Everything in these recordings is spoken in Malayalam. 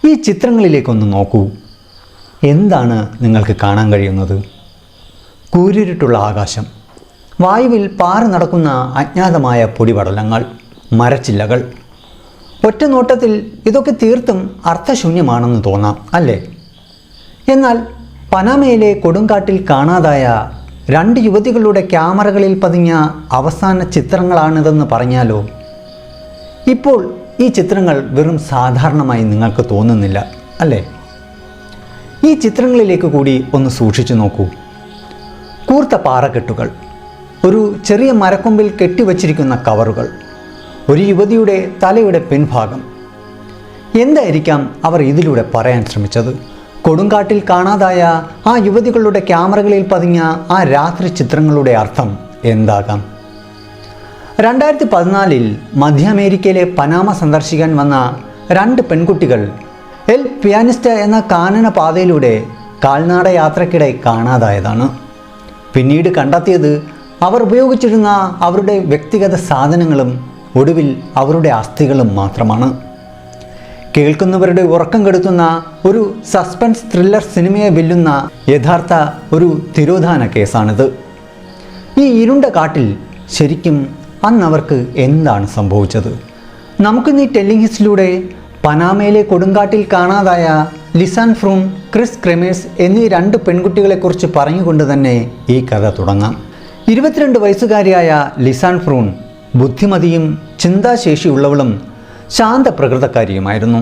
ഈ ചിത്രങ്ങളിലേക്കൊന്ന് നോക്കൂ. എന്താണ് നിങ്ങൾക്ക് കാണാൻ കഴിയുന്നത്? കൂരിരുട്ടുള്ള ആകാശം, വായുവിൽ പാറി നടക്കുന്ന അജ്ഞാതമായ പൊടിപടലങ്ങൾ, മരച്ചില്ലകൾ. ഒറ്റ നോട്ടത്തിൽ ഇതൊക്കെ തീർത്തും അർത്ഥശൂന്യമാണെന്ന് തോന്നാം, അല്ലേ? എന്നാൽ പനാമയിലെ കൊടുങ്കാട്ടിൽ കാണാതായ 2 യുവതികളുടെ ക്യാമറകളിൽ പതിഞ്ഞ അവസാന ചിത്രങ്ങളാണിതെന്ന് പറഞ്ഞാലോ? ഇപ്പോൾ ഈ ചിത്രങ്ങൾ വെറും സാധാരണമായി നിങ്ങൾക്ക് തോന്നുന്നില്ല, അല്ലേ? ഈ ചിത്രങ്ങളിലേക്ക് കൂടി ഒന്ന് സൂക്ഷിച്ചു നോക്കൂ. കൂർത്ത പാറക്കെട്ടുകൾ, ഒരു ചെറിയ മരക്കൊമ്പിൽ കെട്ടിവച്ചിരിക്കുന്ന കവറുകൾ, ഒരു യുവതിയുടെ തലയുടെ പിൻഭാഗം. എന്തായിരിക്കാം അവർ ഇതിലൂടെ പറയാൻ ശ്രമിച്ചത്? കൊടുങ്കാട്ടിൽ കാണാതായ ആ യുവതികളുടെ ക്യാമറകളിൽ പതിഞ്ഞ ആ രാത്രി ചിത്രങ്ങളുടെ അർത്ഥം എന്താകാം? 2014 മധ്യ അമേരിക്കയിലെ പനാമ സന്ദർശിക്കാൻ വന്ന 2 പെൺകുട്ടികൾ എൽ പിയാനിസ്റ്റ എന്ന കാനന പാതയിലൂടെ കാൽനട യാത്രക്കിടെ കാണാതായതാണ്. പിന്നീട് കണ്ടെത്തിയത് അവർ ഉപയോഗിച്ചിരുന്ന അവരുടെ വ്യക്തിഗത സാധനങ്ങളും ഒടുവിൽ അവരുടെ അസ്ഥികളും മാത്രമാണ്. കേൾക്കുന്നവരുടെ ഉറക്കം കെടുത്തുന്ന ഒരു സസ്പെൻസ് ത്രില്ലർ സിനിമയെ വെല്ലുന്ന യഥാർത്ഥ ഒരു തിരോധാന കേസാണിത്. ഈ ഇരുണ്ട കാട്ടിൽ ശരിക്കും അന്നവർക്ക് എന്താണ് സംഭവിച്ചത്? നമുക്കിന്ന് ഈ ടെല്ലിംഗ് ഹിസ്റ്ററിലൂടെ പനാമയിലെ കൊടുങ്കാട്ടിൽ കാണാതായ ലിസാൻ ഫ്രൂൺ, ക്രിസ് ക്രെമേഴ്സ് എന്നീ 2 പെൺകുട്ടികളെക്കുറിച്ച് പറഞ്ഞുകൊണ്ട് തന്നെ ഈ കഥ തുടങ്ങാം. 22 വയസ്സുകാരിയായ ലിസാൻ ഫ്രൂൺ ബുദ്ധിമതിയും ചിന്താശേഷിയുള്ളവളും ശാന്തപ്രകൃതക്കാരിയുമായിരുന്നു.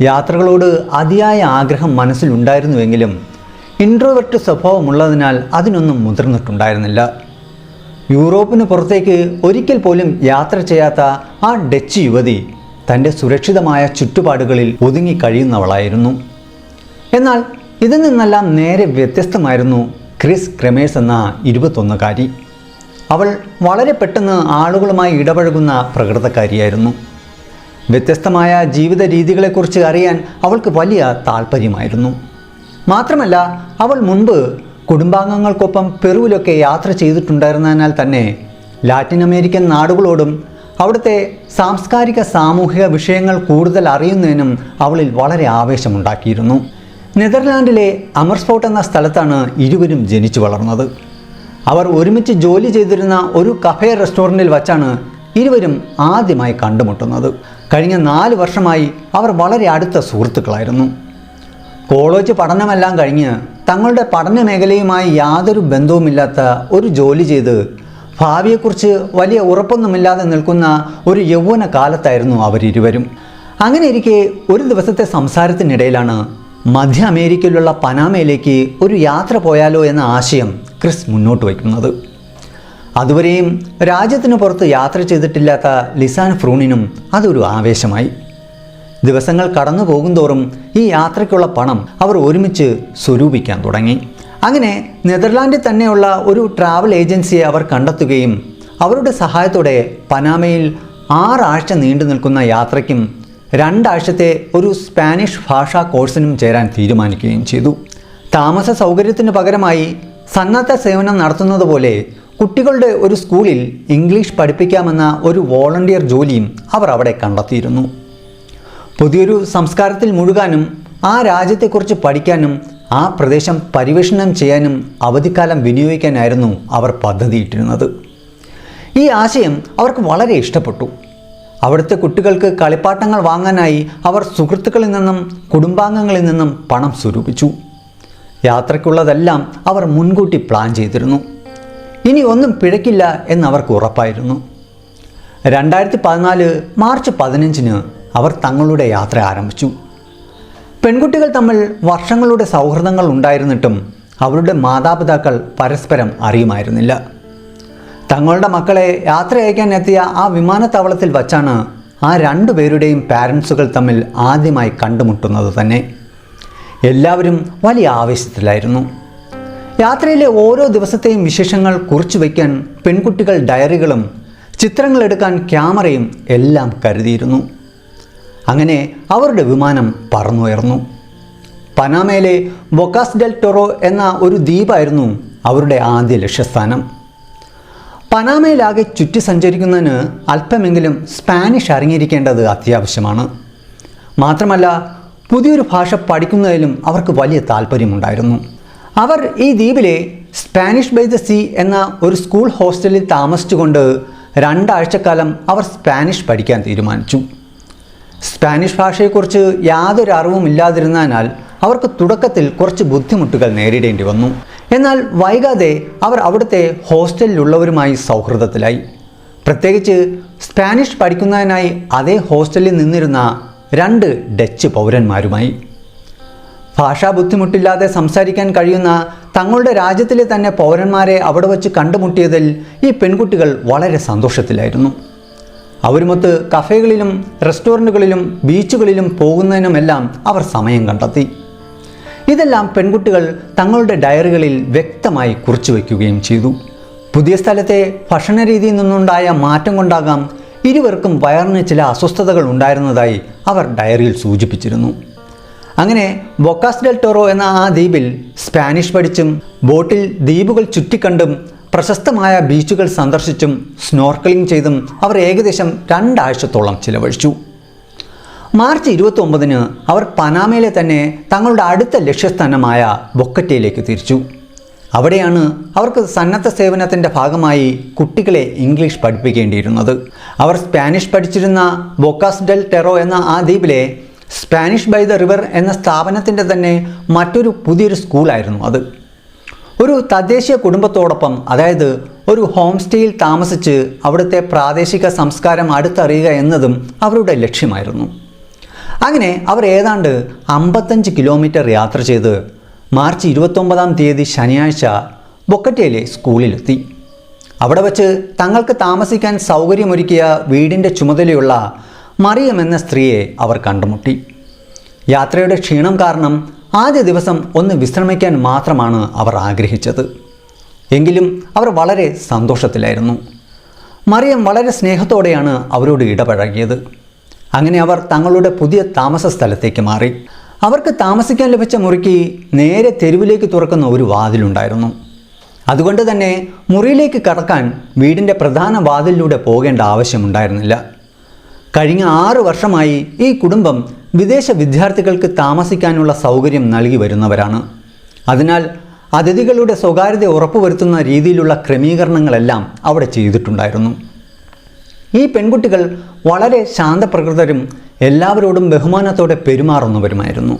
യാത്രകളോട് അതിയായ ആഗ്രഹം മനസ്സിലുണ്ടായിരുന്നുവെങ്കിലും ഇൻട്രോവെർട്ട് സ്വഭാവമുള്ളതിനാൽ അതിനൊന്നും മുതിർന്നിട്ടുണ്ടായിരുന്നില്ല. യൂറോപ്പിന് പുറത്തേക്ക് ഒരിക്കൽ പോലും യാത്ര ചെയ്യാത്ത ആ ഡച്ച് യുവതി തൻ്റെ സുരക്ഷിതമായ ചുറ്റുപാടുകളിൽ ഒതുങ്ങിക്കഴിയുന്നവളായിരുന്നു. എന്നാൽ ഇതിൽ നിന്നെല്ലാം നേരെ വ്യത്യസ്തമായിരുന്നു ക്രിസ് ക്രെമേഴ്സ് എന്ന 21കാരി. അവൾ വളരെ പെട്ടെന്ന് ആളുകളുമായി ഇടപഴകുന്ന പ്രകൃതക്കാരിയായിരുന്നു. വ്യത്യസ്തമായ ജീവിത രീതികളെക്കുറിച്ച് അറിയാൻ അവൾക്ക് വലിയ താല്പര്യമായിരുന്നു. മാത്രമല്ല, അവൾ മുൻപ് കുടുംബാംഗങ്ങൾക്കൊപ്പം പെറുവിലൊക്കെ യാത്ര ചെയ്തിട്ടുണ്ടായിരുന്നതിനാൽ തന്നെ ലാറ്റിൻ അമേരിക്കൻ നാടുകളോടും അവിടുത്തെ സാംസ്കാരിക സാമൂഹിക വിഷയങ്ങൾ കൂടുതൽ അറിയുന്നതിനും അവളിൽ വളരെ ആവേശമുണ്ടാക്കിയിരുന്നു. നെതർലാൻഡിലെ അമർസ്ഫോർട്ട് എന്ന സ്ഥലത്താണ് ഇരുവരും ജനിച്ചു വളർന്നത്. അവർ ഒരുമിച്ച് ജോലി ചെയ്തിരുന്ന ഒരു കഫേ റെസ്റ്റോറൻറ്റിൽ വച്ചാണ് ഇരുവരും ആദ്യമായി കണ്ടുമുട്ടുന്നത്. കഴിഞ്ഞ 4 വർഷമായി അവർ വളരെ അടുത്ത സുഹൃത്തുക്കളായിരുന്നു. കോളേജ് പഠനമെല്ലാം കഴിഞ്ഞ് തങ്ങളുടെ പഠന മേഖലയുമായി യാതൊരു ബന്ധവുമില്ലാത്ത ഒരു ജോലി ചെയ്ത് ഭാവിയെക്കുറിച്ച് വലിയ ഉറപ്പൊന്നുമില്ലാതെ നിൽക്കുന്ന ഒരു യൗവന കാലത്തായിരുന്നു അവരിരുവരും. അങ്ങനെ ഇരിക്കെ ഒരു ദിവസത്തെ സംസാരത്തിനിടയിലാണ് മധ്യ അമേരിക്കയിലുള്ള പനാമയിലേക്ക് ഒരു യാത്ര പോയാലോ എന്ന ആശയം ക്രിസ് മുന്നോട്ട് വയ്ക്കുന്നത്. അതുവരെയും രാജ്യത്തിന് പുറത്ത് യാത്ര ചെയ്തിട്ടില്ലാത്ത ലിസാൻ ഫ്രൂണിനും അതൊരു ആവേശമായി. ദിവസങ്ങൾ കടന്നു പോകുന്തോറും ഈ യാത്രയ്ക്കുള്ള പണം അവർ ഒരുമിച്ച് സ്വരൂപിക്കാൻ തുടങ്ങി. അങ്ങനെ നെതർലാൻഡിൽ തന്നെയുള്ള ഒരു ട്രാവൽ ഏജൻസിയെ അവർ കണ്ടെത്തുകയും അവരുടെ സഹായത്തോടെ പനാമയിൽ 6 ആഴ്ച നീണ്ടു നിൽക്കുന്ന യാത്രയ്ക്കും 2 ആഴ്ചത്തെ ഒരു സ്പാനിഷ് ഭാഷാ കോഴ്സിനും ചേരാൻ തീരുമാനിക്കുകയും ചെയ്തു. താമസ സൗകര്യത്തിന് പകരമായി സന്നദ്ധ സേവനം നടത്തുന്നത് പോലെ കുട്ടികളുടെ ഒരു സ്കൂളിൽ ഇംഗ്ലീഷ് പഠിപ്പിക്കാമെന്ന ഒരു വോളണ്ടിയർ ജോലിയും അവർ അവിടെ കണ്ടെത്തിയിരുന്നു. പുതിയൊരു സംസ്കാരത്തിൽ മുഴുകാനും ആ രാജ്യത്തെക്കുറിച്ച് പഠിക്കാനും ആ പ്രദേശം പരിവേഷണം ചെയ്യാനും അവധിക്കാലം വിനിയോഗിക്കാനായിരുന്നു അവർ പദ്ധതിയിട്ടിരുന്നത്. ഈ ആശയം അവർക്ക് വളരെ ഇഷ്ടപ്പെട്ടു. അവിടുത്തെ കുട്ടികൾക്ക് കളിപ്പാട്ടങ്ങൾ വാങ്ങാനായി അവർ സുഹൃത്തുക്കളിൽ നിന്നും കുടുംബാംഗങ്ങളിൽ നിന്നും പണം സ്വരൂപിച്ചു. യാത്രയ്ക്കുള്ളതെല്ലാം അവർ മുൻകൂട്ടി പ്ലാൻ ചെയ്തിരുന്നു. ഇനി ഒന്നും പിഴയ്ക്കില്ല എന്നവർക്ക് ഉറപ്പായിരുന്നു. 2014 മാർച്ച് 15 അവർ തങ്ങളുടെ യാത്ര ആരംഭിച്ചു. പെൺകുട്ടികൾ തമ്മിൽ വർഷങ്ങളുടെ സൗഹൃദങ്ങൾ ഉണ്ടായിരുന്നിട്ടും അവരുടെ മാതാപിതാക്കൾ പരസ്പരം അറിയുമായിരുന്നില്ല. തങ്ങളുടെ മക്കളെ യാത്ര അയക്കാൻ എത്തിയ ആ വിമാനത്താവളത്തിൽ വച്ചാണ് ആ 2 പേരുടെയും പാരൻസുകൾ തമ്മിൽ ആദ്യമായി കണ്ടുമുട്ടുന്നത് തന്നെ. എല്ലാവരും വലിയ ആവേശത്തിലായിരുന്നു. യാത്രയിലെ ഓരോ ദിവസത്തെയും വിശേഷങ്ങൾ കുറിച്ചു വയ്ക്കാൻ പെൺകുട്ടികൾ ഡയറികളും ചിത്രങ്ങളെടുക്കാൻ ക്യാമറയും എല്ലാം കരുതിയിരുന്നു. അങ്ങനെ അവരുടെ വിമാനം പറന്നുയർന്നു. പനാമയിലെ ബൊക്കാസ് ഡെൽ ടൊറോ എന്ന ഒരു ദ്വീപായിരുന്നു അവരുടെ ആദ്യ ലക്ഷ്യസ്ഥാനം. പനാമയിലാകെ ചുറ്റി സഞ്ചരിക്കുന്നതിന് അല്പമെങ്കിലും സ്പാനിഷ് അറിഞ്ഞിരിക്കേണ്ടത് അത്യാവശ്യമാണ്. മാത്രമല്ല, പുതിയൊരു ഭാഷ പഠിക്കുന്നതിലും അവർക്ക് വലിയ താല്പര്യമുണ്ടായിരുന്നു. അവർ ഈ ദ്വീപിലെ സ്പാനിഷ് ബൈ ദ സീ എന്ന ഒരു സ്കൂൾ ഹോസ്റ്റലിൽ താമസിച്ചുകൊണ്ട് 2 ആഴ്ചക്കാലം അവർ സ്പാനിഷ് പഠിക്കാൻ തീരുമാനിച്ചു. സ്പാനിഷ് ഭാഷയെക്കുറിച്ച് യാതൊരു അറിവുമില്ലാതിരുന്നതിനാൽ അവർക്ക് തുടക്കത്തിൽ കുറച്ച് ബുദ്ധിമുട്ടുകൾ നേരിടേണ്ടി വന്നു. എന്നാൽ വൈകാതെ അവർ അവിടുത്തെ ഹോസ്റ്റലിലുള്ളവരുമായി സൗഹൃദത്തിലായി. പ്രത്യേകിച്ച് സ്പാനിഷ് പഠിക്കുന്നതിനായി അതേ ഹോസ്റ്റലിൽ നിന്നിരുന്ന 2 ഡച്ച് പൗരന്മാരുമായി. ഭാഷാ ബുദ്ധിമുട്ടില്ലാതെ സംസാരിക്കാൻ കഴിയുന്ന തങ്ങളുടെ രാജ്യത്തിലെ തന്നെ പൗരന്മാരെ അവിടെ വച്ച് കണ്ടുമുട്ടിയതിൽ ഈ പെൺകുട്ടികൾ വളരെ സന്തോഷത്തിലായിരുന്നു. അവരുമൊത്ത് കഫേകളിലും റെസ്റ്റോറൻറ്റുകളിലും ബീച്ചുകളിലും പോകുന്നതിനുമെല്ലാം അവർ സമയം കണ്ടെത്തി. ഇതെല്ലാം പെൺകുട്ടികൾ തങ്ങളുടെ ഡയറികളിൽ വ്യക്തമായി കുറിച്ചു വയ്ക്കുകയും ചെയ്തു. പുതിയ സ്ഥലത്തെ ഭക്ഷണരീതിയിൽ നിന്നുണ്ടായ മാറ്റം കൊണ്ടാകാം ഇരുവർക്കും വയറിന് ചില അസ്വസ്ഥതകൾ ഉണ്ടായിരുന്നതായി അവർ ഡയറിയിൽ സൂചിപ്പിച്ചിരുന്നു. അങ്ങനെ ബൊക്കാസ് ഡെൽ ടോറോ എന്ന ആ ദ്വീപിൽ സ്പാനിഷ് പഠിച്ചും ബോട്ടിൽ ദ്വീപുകൾ ചുറ്റിക്കണ്ടും പ്രശസ്തമായ ബീച്ചുകൾ സന്ദർശിച്ചും സ്നോർക്കലിംഗ് ചെയ്തും അവർ ഏകദേശം 2 ആഴ്ചത്തോളം ചിലവഴിച്ചു. മാർച്ച് 29-ന് അവർ പനാമയിലെ തന്നെ തങ്ങളുടെ അടുത്ത ലക്ഷ്യസ്ഥാനമായ ബൊക്കറ്റയിലേക്ക് തിരിച്ചു. അവിടെയാണ് അവർക്ക് സന്നദ്ധ സേവനത്തിൻ്റെ ഭാഗമായി കുട്ടികളെ ഇംഗ്ലീഷ് പഠിപ്പിക്കേണ്ടിയിരുന്നത്. അവർ സ്പാനിഷ് പഠിച്ചിരുന്ന ബൊക്കാസ് ഡെൽ ടെറോ എന്ന ആ ദ്വീപിലെ സ്പാനിഷ് ബൈ ദ റിവർ എന്ന സ്ഥാപനത്തിൻ്റെ തന്നെ മറ്റൊരു പുതിയൊരു സ്കൂളായിരുന്നു അത്. ഒരു തദ്ദേശീയ കുടുംബത്തോടൊപ്പം, അതായത് ഒരു ഹോം സ്റ്റേയിൽ താമസിച്ച് അവിടുത്തെ പ്രാദേശിക സംസ്കാരം അടുത്തറിയുക എന്നതും അവരുടെ ലക്ഷ്യമായിരുന്നു. അങ്ങനെ അവർ ഏതാണ്ട് 55 കിലോമീറ്റർ യാത്ര ചെയ്ത് മാർച്ച് 29-ാം തീയതി ശനിയാഴ്ച ബൊക്കറ്റയിലെ സ്കൂളിലെത്തി. അവിടെ വച്ച് തങ്ങൾക്ക് താമസിക്കാൻ സൗകര്യമൊരുക്കിയ വീടിൻ്റെ ചുമതലയുള്ള മറിയം എന്ന സ്ത്രീയെ അവർ കണ്ടുമുട്ടി. യാത്രയുടെ ക്ഷീണം കാരണം ആദ്യ ദിവസം ഒന്ന് വിശ്രമിക്കാൻ മാത്രമാണ് അവർ ആഗ്രഹിച്ചത്. എങ്കിലും അവർ വളരെ സന്തോഷത്തിലായിരുന്നു. മറിയം വളരെ സ്നേഹത്തോടെയാണ് അവരോട് ഇടപഴകിയത്. അങ്ങനെ അവർ തങ്ങളുടെ പുതിയ താമസ സ്ഥലത്തേക്ക് മാറി. അവർക്ക് താമസിക്കാൻ ലഭിച്ച മുറിക്ക് നേരെ തെരുവിലേക്ക് തുറക്കുന്ന ഒരു വാതിലുണ്ടായിരുന്നു. അതുകൊണ്ട് തന്നെ മുറിയിലേക്ക് കടക്കാൻ വീടിൻ്റെ പ്രധാന വാതിലിലൂടെ പോകേണ്ട ആവശ്യമുണ്ടായിരുന്നില്ല. കഴിഞ്ഞ 6 വർഷമായി ഈ കുടുംബം വിദേശ വിദ്യാർത്ഥികൾക്ക് താമസിക്കാനുള്ള സൗകര്യം നൽകി വരുന്നവരാണ്. അതിനാൽ അതിഥികളുടെ സ്വകാര്യത ഉറപ്പുവരുത്തുന്ന രീതിയിലുള്ള ക്രമീകരണങ്ങളെല്ലാം അവിടെ ചെയ്തിട്ടുണ്ടായിരുന്നു. ഈ പെൺകുട്ടികൾ വളരെ ശാന്തപ്രകൃതരും എല്ലാവരോടും ബഹുമാനത്തോടെ പെരുമാറുന്നവരുമായിരുന്നു.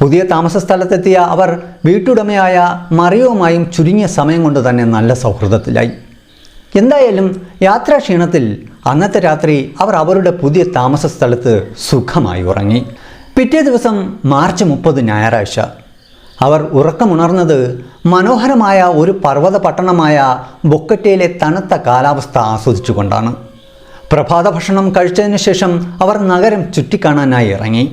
പുതിയ താമസ സ്ഥലത്തെത്തിയ അവർ വീട്ടുടമയായ മറിയവുമായും ചുരുങ്ങിയ സമയം കൊണ്ട് തന്നെ നല്ല സൗഹൃദത്തിലായി. എന്തായാലും യാത്രാക്ഷീണത്തിൽ അന്നത്തെ രാത്രി അവർ അവരുടെ പുതിയ താമസ സ്ഥലത്ത് സുഖമായി ഉറങ്ങി. പിറ്റേ ദിവസം മാർച്ച് 30 ഞായറാഴ്ച അവർ ഉറക്കമുണർന്നത് മനോഹരമായ ഒരു പർവ്വത പട്ടണമായ ബൊക്കറ്റയിലെ തണുത്ത കാലാവസ്ഥ ആസ്വദിച്ചുകൊണ്ടാണ്. പ്രഭാത ഭക്ഷണം കഴിച്ചതിന് ശേഷം അവർ നഗരം ചുറ്റിക്കാണാനായി ഇറങ്ങി.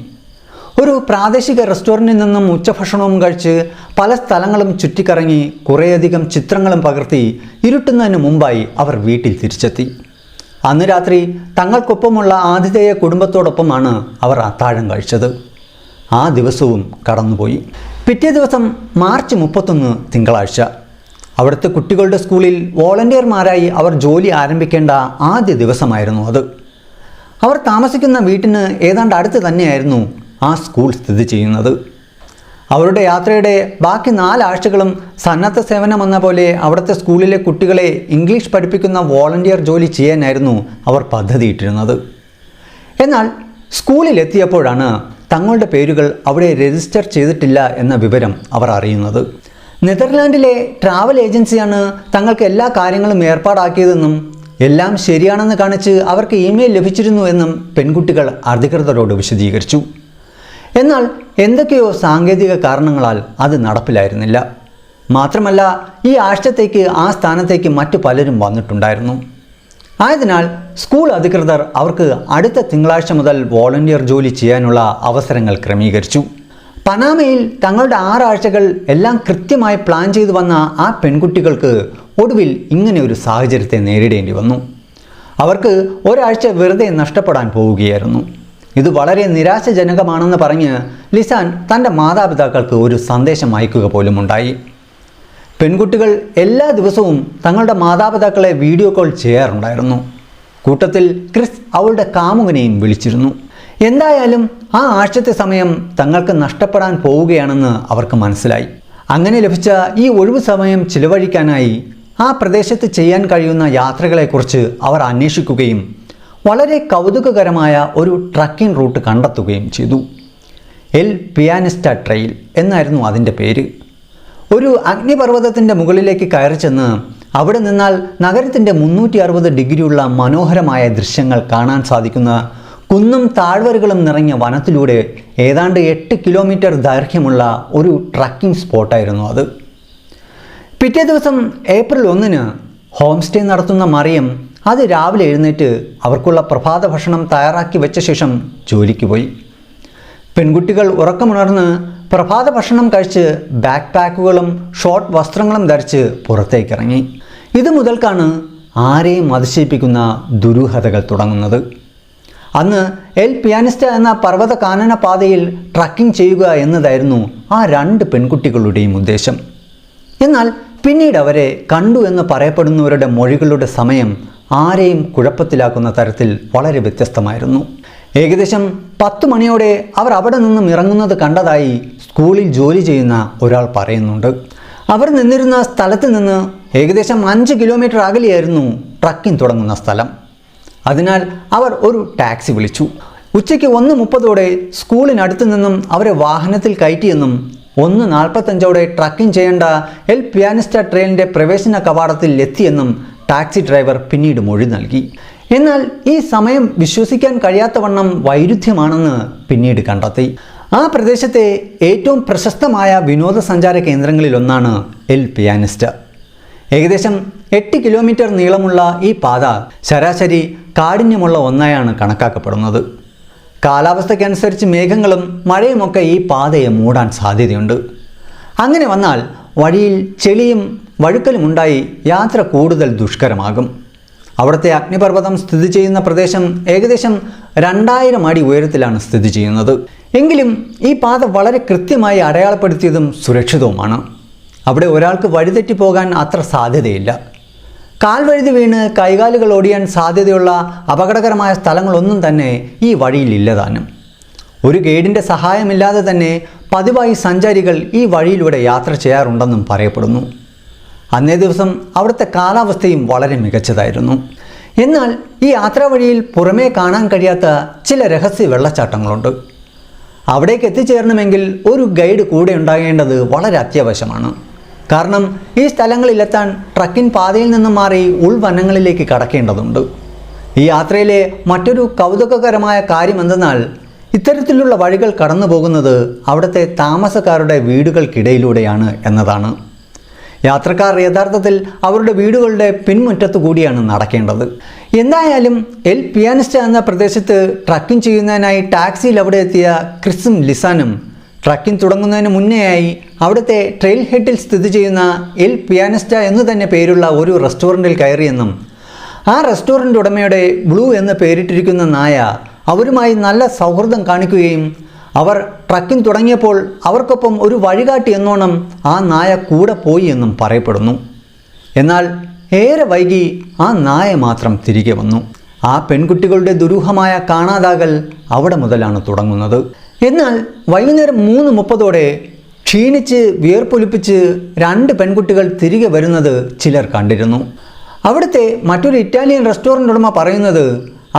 ഒരു പ്രാദേശിക റെസ്റ്റോറൻറ്റിൽ നിന്നും ഉച്ചഭക്ഷണവും കഴിച്ച് പല സ്ഥലങ്ങളും ചുറ്റിക്കറങ്ങി കുറേയധികം ചിത്രങ്ങളും പകർത്തി ഇരുട്ടുന്നതിന് മുമ്പായി അവർ വീട്ടിൽ തിരിച്ചെത്തി. അന്ന് രാത്രി തങ്ങൾക്കൊപ്പമുള്ള ആതിഥേയ കുടുംബത്തോടൊപ്പമാണ് അവർ അത്താഴം കഴിച്ചത്. ആ ദിവസവും കടന്നുപോയി. പിറ്റേ ദിവസം മാർച്ച് 31 തിങ്കളാഴ്ച അവിടുത്തെ കുട്ടികളുടെ സ്കൂളിൽ വോളണ്ടിയർമാരായി അവർ ജോലി ആരംഭിക്കേണ്ട ആദ്യ ദിവസമായിരുന്നു അത്. അവർ താമസിക്കുന്ന വീട്ടിന് ഏതാണ്ട് അടുത്ത് തന്നെയായിരുന്നു ആ സ്കൂൾ സ്ഥിതി ചെയ്യുന്നത്. അവരുടെ യാത്രയുടെ ബാക്കി 4 ആഴ്ചകളും സന്നദ്ധ സേവനമെന്ന പോലെ അവിടുത്തെ സ്കൂളിലെ കുട്ടികളെ ഇംഗ്ലീഷ് പഠിപ്പിക്കുന്ന വോളണ്ടിയർ ജോലി ചെയ്യാനായിരുന്നു അവർ പദ്ധതിയിട്ടിരുന്നത്. എന്നാൽ സ്കൂളിലെത്തിയപ്പോഴാണ് തങ്ങളുടെ പേരുകൾ അവിടെ രജിസ്റ്റർ ചെയ്തിട്ടില്ല എന്ന വിവരം അവർ അറിയുന്നത്. നെതർലാൻഡിലെ ട്രാവൽ ഏജൻസിയാണ് തങ്ങൾക്ക് എല്ലാ കാര്യങ്ങളും ഏർപ്പാടാക്കിയതെന്നും എല്ലാം ശരിയാണെന്ന് കാണിച്ച് അവർക്ക് ഇമെയിൽ ലഭിച്ചിരുന്നു എന്നും പെൺകുട്ടികൾ അധികൃതരോട് വിശദീകരിച്ചു. എന്നാൽ എന്തൊക്കെയോ സാങ്കേതിക കാരണങ്ങളാൽ അത് നടപ്പിലായിരുന്നില്ല. മാത്രമല്ല ഈ ആഴ്ചത്തേക്ക് ആ സ്ഥാനത്തേക്ക് മറ്റു പലരും വന്നിട്ടുണ്ടായിരുന്നു. ആയതിനാൽ സ്കൂൾ അധികൃതർ അവർക്ക് അടുത്ത തിങ്കളാഴ്ച മുതൽ വോളണ്ടിയർ ജോലി ചെയ്യാനുള്ള അവസരങ്ങൾ ക്രമീകരിച്ചു. പനാമയിൽ തങ്ങളുടെ 6 ആഴ്ചകൾ എല്ലാം കൃത്യമായി പ്ലാൻ ചെയ്തു വന്ന ആ പെൺകുട്ടികൾക്ക് ഒടുവിൽ ഇങ്ങനെ ഒരു സാഹചര്യത്തെ നേരിടേണ്ടി വന്നു. അവർക്ക് ഒരാഴ്ച വെറുതെ നഷ്ടപ്പെടാൻ പോവുകയായിരുന്നു. ഇത് വളരെ നിരാശാജനകമാണെന്ന് പറഞ്ഞ് ലിസാൻ തൻ്റെ മാതാപിതാക്കൾക്ക് ഒരു സന്ദേശം അയക്കുക പോലും ഉണ്ടായി. പെൺകുട്ടികൾ എല്ലാ ദിവസവും തങ്ങളുടെ മാതാപിതാക്കളെ വീഡിയോ കോൾ ചെയ്യാറുണ്ടായിരുന്നു. കൂട്ടത്തിൽ ക്രിസ് അവളുടെ കാമുകനെയും വിളിച്ചിരുന്നു. എന്തായാലും ആ ആഴ്ചത്തെ സമയം തങ്ങൾക്ക് നഷ്ടപ്പെടാൻ പോവുകയാണെന്ന് അവർക്ക് മനസ്സിലായി. അങ്ങനെ ലഭിച്ച ഈ ഒഴിവു സമയം ചിലവഴിക്കാനായി ആ പ്രദേശത്ത് ചെയ്യാൻ കഴിയുന്ന യാത്രകളെക്കുറിച്ച് അവർ അന്വേഷിക്കുകയും വളരെ കൗതുകകരമായ ഒരു ട്രക്കിംഗ് റൂട്ട് കണ്ടെത്തുകയും ചെയ്തു. എൽ പിയാനിസ്റ്റ ട്രെയിൽ എന്നായിരുന്നു അതിൻ്റെ പേര്. ഒരു അഗ്നിപർവ്വതത്തിൻ്റെ മുകളിലേക്ക് കയറി ചെന്ന് അവിടെ നിന്നാൽ നഗരത്തിൻ്റെ 360 ഡിഗ്രിയുള്ള മനോഹരമായ ദൃശ്യങ്ങൾ കാണാൻ സാധിക്കുന്ന കുന്നും താഴ്വരകളും നിറഞ്ഞ വനത്തിലൂടെ ഏതാണ്ട് 8 കിലോമീറ്റർ ദൈർഘ്യമുള്ള ഒരു ട്രക്കിംഗ് സ്പോട്ടായിരുന്നു അത്. പിറ്റേ ദിവസം ഏപ്രിൽ 1 ഹോം സ്റ്റേ നടത്തുന്ന മറിയം അത് രാവിലെ എഴുന്നേറ്റ് അവർക്കുള്ള പ്രഭാത ഭക്ഷണം തയ്യാറാക്കി വെച്ച ശേഷം ജോലിക്ക് പോയി. പെൺകുട്ടികൾ ഉറക്കമുണർന്ന് പ്രഭാത ഭക്ഷണം കഴിച്ച് ബാക്ക് പാക്കുകളും ഷോർട്ട് വസ്ത്രങ്ങളും ധരിച്ച് പുറത്തേക്കിറങ്ങി. ഇത് മുതൽക്കാണ് ആരെയും അതിശയിപ്പിക്കുന്ന ദുരൂഹതകൾ തുടങ്ങുന്നത്. അന്ന് എൽ പിയാനിസ്റ്റ എന്ന പർവ്വത കാനന പാതയിൽ ട്രക്കിംഗ് ചെയ്യുക എന്നതായിരുന്നു ആ 2 പെൺകുട്ടികളുടെയും ഉദ്ദേശം. എന്നാൽ പിന്നീട് അവരെ കണ്ടു എന്ന് പറയപ്പെടുന്നവരുടെ മൊഴികളുടെ സമയം ആരെയും കുഴപ്പത്തിലാക്കുന്ന തരത്തിൽ വളരെ വ്യത്യസ്തമായിരുന്നു. ഏകദേശം 10 മണിയോടെ അവർ അവിടെ നിന്നും ഇറങ്ങുന്നത് കണ്ടതായി സ്കൂളിൽ ജോലി ചെയ്യുന്ന ഒരാൾ പറയുന്നുണ്ട്. അവർ നിന്നിരുന്ന സ്ഥലത്ത് നിന്ന് ഏകദേശം 5 കിലോമീറ്റർ അകലെയായിരുന്നു ട്രക്കിംഗ് തുടങ്ങുന്ന സ്ഥലം. അതിനാൽ അവർ ഒരു ടാക്സി വിളിച്ചു. ഉച്ചയ്ക്ക് 1:30 സ്കൂളിനടുത്ത് നിന്നും അവരെ വാഹനത്തിൽ കയറ്റിയെന്നും 1:45 ട്രക്കിംഗ് ചെയ്യേണ്ട എൽ പിയാനിസ്റ്റ ട്രെയിനിൻ്റെ പ്രവേശന കവാടത്തിൽ എത്തിയെന്നും ടാക്സി ഡ്രൈവർ പിന്നീട് മൊഴി നൽകി. എന്നാൽ ഈ സമയം വിശ്വസിക്കാൻ കഴിയാത്തവണ്ണം വൈരുദ്ധ്യമാണെന്ന് പിന്നീട് കണ്ടെത്തി. ആ പ്രദേശത്തെ ഏറ്റവും പ്രശസ്തമായ വിനോദസഞ്ചാര കേന്ദ്രങ്ങളിലൊന്നാണ് എൽ പിയാനിസ്റ്റ. ഏകദേശം 8 കിലോമീറ്റർ നീളമുള്ള ഈ പാത ശരാശരി കാഠിന്യമുള്ള ഒന്നായാണ് കണക്കാക്കപ്പെടുന്നത്. കാലാവസ്ഥയ്ക്കനുസരിച്ച് മേഘങ്ങളും മഴയുമൊക്കെ ഈ പാതയെ മൂടാൻ സാധ്യതയുണ്ട്. അങ്ങനെ വന്നാൽ വഴിയിൽ ചെളിയും വഴുക്കലും ഉണ്ടായി യാത്ര കൂടുതൽ ദുഷ്കരമാകും. അവിടുത്തെ അഗ്നിപർവ്വതം സ്ഥിതി ചെയ്യുന്ന പ്രദേശം ഏകദേശം 2000 അടി ഉയരത്തിലാണ് സ്ഥിതി ചെയ്യുന്നത്. എങ്കിലും ഈ പാത വളരെ കൃത്യമായി അടയാളപ്പെടുത്തിയതും സുരക്ഷിതവുമാണ്. അവിടെ ഒരാൾക്ക് വഴിതെറ്റിപ്പോകാൻ അത്ര സാധ്യതയില്ല. കാൽ വഴുതി വീണ് കൈകാലുകൾ ഒടിയാൻ സാധ്യതയുള്ള അപകടകരമായ സ്ഥലങ്ങളൊന്നും തന്നെ ഈ വഴിയിൽ ഇല്ലതാനും. ഒരു ഗൈഡിൻ്റെ സഹായമില്ലാതെ തന്നെ പതിവായി സഞ്ചാരികൾ ഈ വഴിയിലൂടെ യാത്ര ചെയ്യാറുണ്ടെന്നും പറയപ്പെടുന്നു. അന്നേ ദിവസം അവിടുത്തെ കാലാവസ്ഥയും വളരെ മികച്ചതായിരുന്നു. എന്നാൽ ഈ യാത്രാ വഴിയിൽ പുറമേ കാണാൻ കഴിയാത്ത ചില രഹസ്യ വെള്ളച്ചാട്ടങ്ങളുണ്ട്. അവിടേക്ക് എത്തിച്ചേരണമെങ്കിൽ ഒരു ഗൈഡ് കൂടെ ഉണ്ടാകേണ്ടത് വളരെ അത്യാവശ്യമാണ്. കാരണം ഈ സ്ഥലങ്ങളിലെത്താൻ ട്രക്കിംഗ് പാതയിൽ നിന്നും മാറി ഉൾവനങ്ങളിലേക്ക് കടക്കേണ്ടതുണ്ട്. ഈ യാത്രയിലെ മറ്റൊരു കൗതുകകരമായ കാര്യം എന്തെന്നാൽ ഇത്തരത്തിലുള്ള വഴികൾ കടന്നു പോകുന്നത് അവിടുത്തെ താമസക്കാരുടെ വീടുകൾക്കിടയിലൂടെയാണ് എന്നതാണ്. യാത്രക്കാർ യഥാർത്ഥത്തിൽ അവരുടെ വീടുകളുടെ പിൻമുറ്റത്തു കൂടിയാണ് നടക്കേണ്ടത്. എന്തായാലും എൽ പിയാനിസ്റ്റ എന്ന പ്രദേശത്ത് ട്രക്കിംഗ് ചെയ്യുന്നതിനായി ടാക്സിയിൽ അവിടെ എത്തിയ ക്രിസും ലിസാനും ട്രക്കിംഗ് തുടങ്ങുന്നതിന് മുന്നേയായി അവിടുത്തെ ട്രെയിൽ ഹെഡിൽ സ്ഥിതി ചെയ്യുന്ന എൽ പിയാനിസ്റ്റ എന്ന് തന്നെ പേരുള്ള ഒരു റെസ്റ്റോറൻറ്റിൽ കയറിയെന്നും ആ റെസ്റ്റോറൻറ്റ് ഉടമയുടെ ബ്ലൂ എന്ന് പേരിട്ടിരിക്കുന്ന നായ അവരുമായി നല്ല സൗഹൃദം കാണിക്കുകയും അവർ ട്രക്കിംഗ് തുടങ്ങിയപ്പോൾ അവർക്കൊപ്പം ഒരു വഴികാട്ടി എന്നോണം ആ നായ കൂടെ പോയി എന്നും പറയപ്പെടുന്നു. എന്നാൽ ഏറെ വൈകി ആ നായ മാത്രം തിരികെ വന്നു. ആ പെൺകുട്ടികളുടെ ദുരൂഹമായ കാണാതാകൽ അവിടെ മുതലാണ് തുടങ്ങുന്നത്. എന്നാൽ വൈകുന്നേരം 3:30 ക്ഷീണിച്ച് വിയർപ്പൊലിപ്പിച്ച് 2 പെൺകുട്ടികൾ തിരികെ വരുന്നത് ചിലർ കണ്ടിരുന്നു. അവിടുത്തെ മറ്റൊരു ഇറ്റാലിയൻ റെസ്റ്റോറൻ്റ് ഉടമ പറയുന്നത്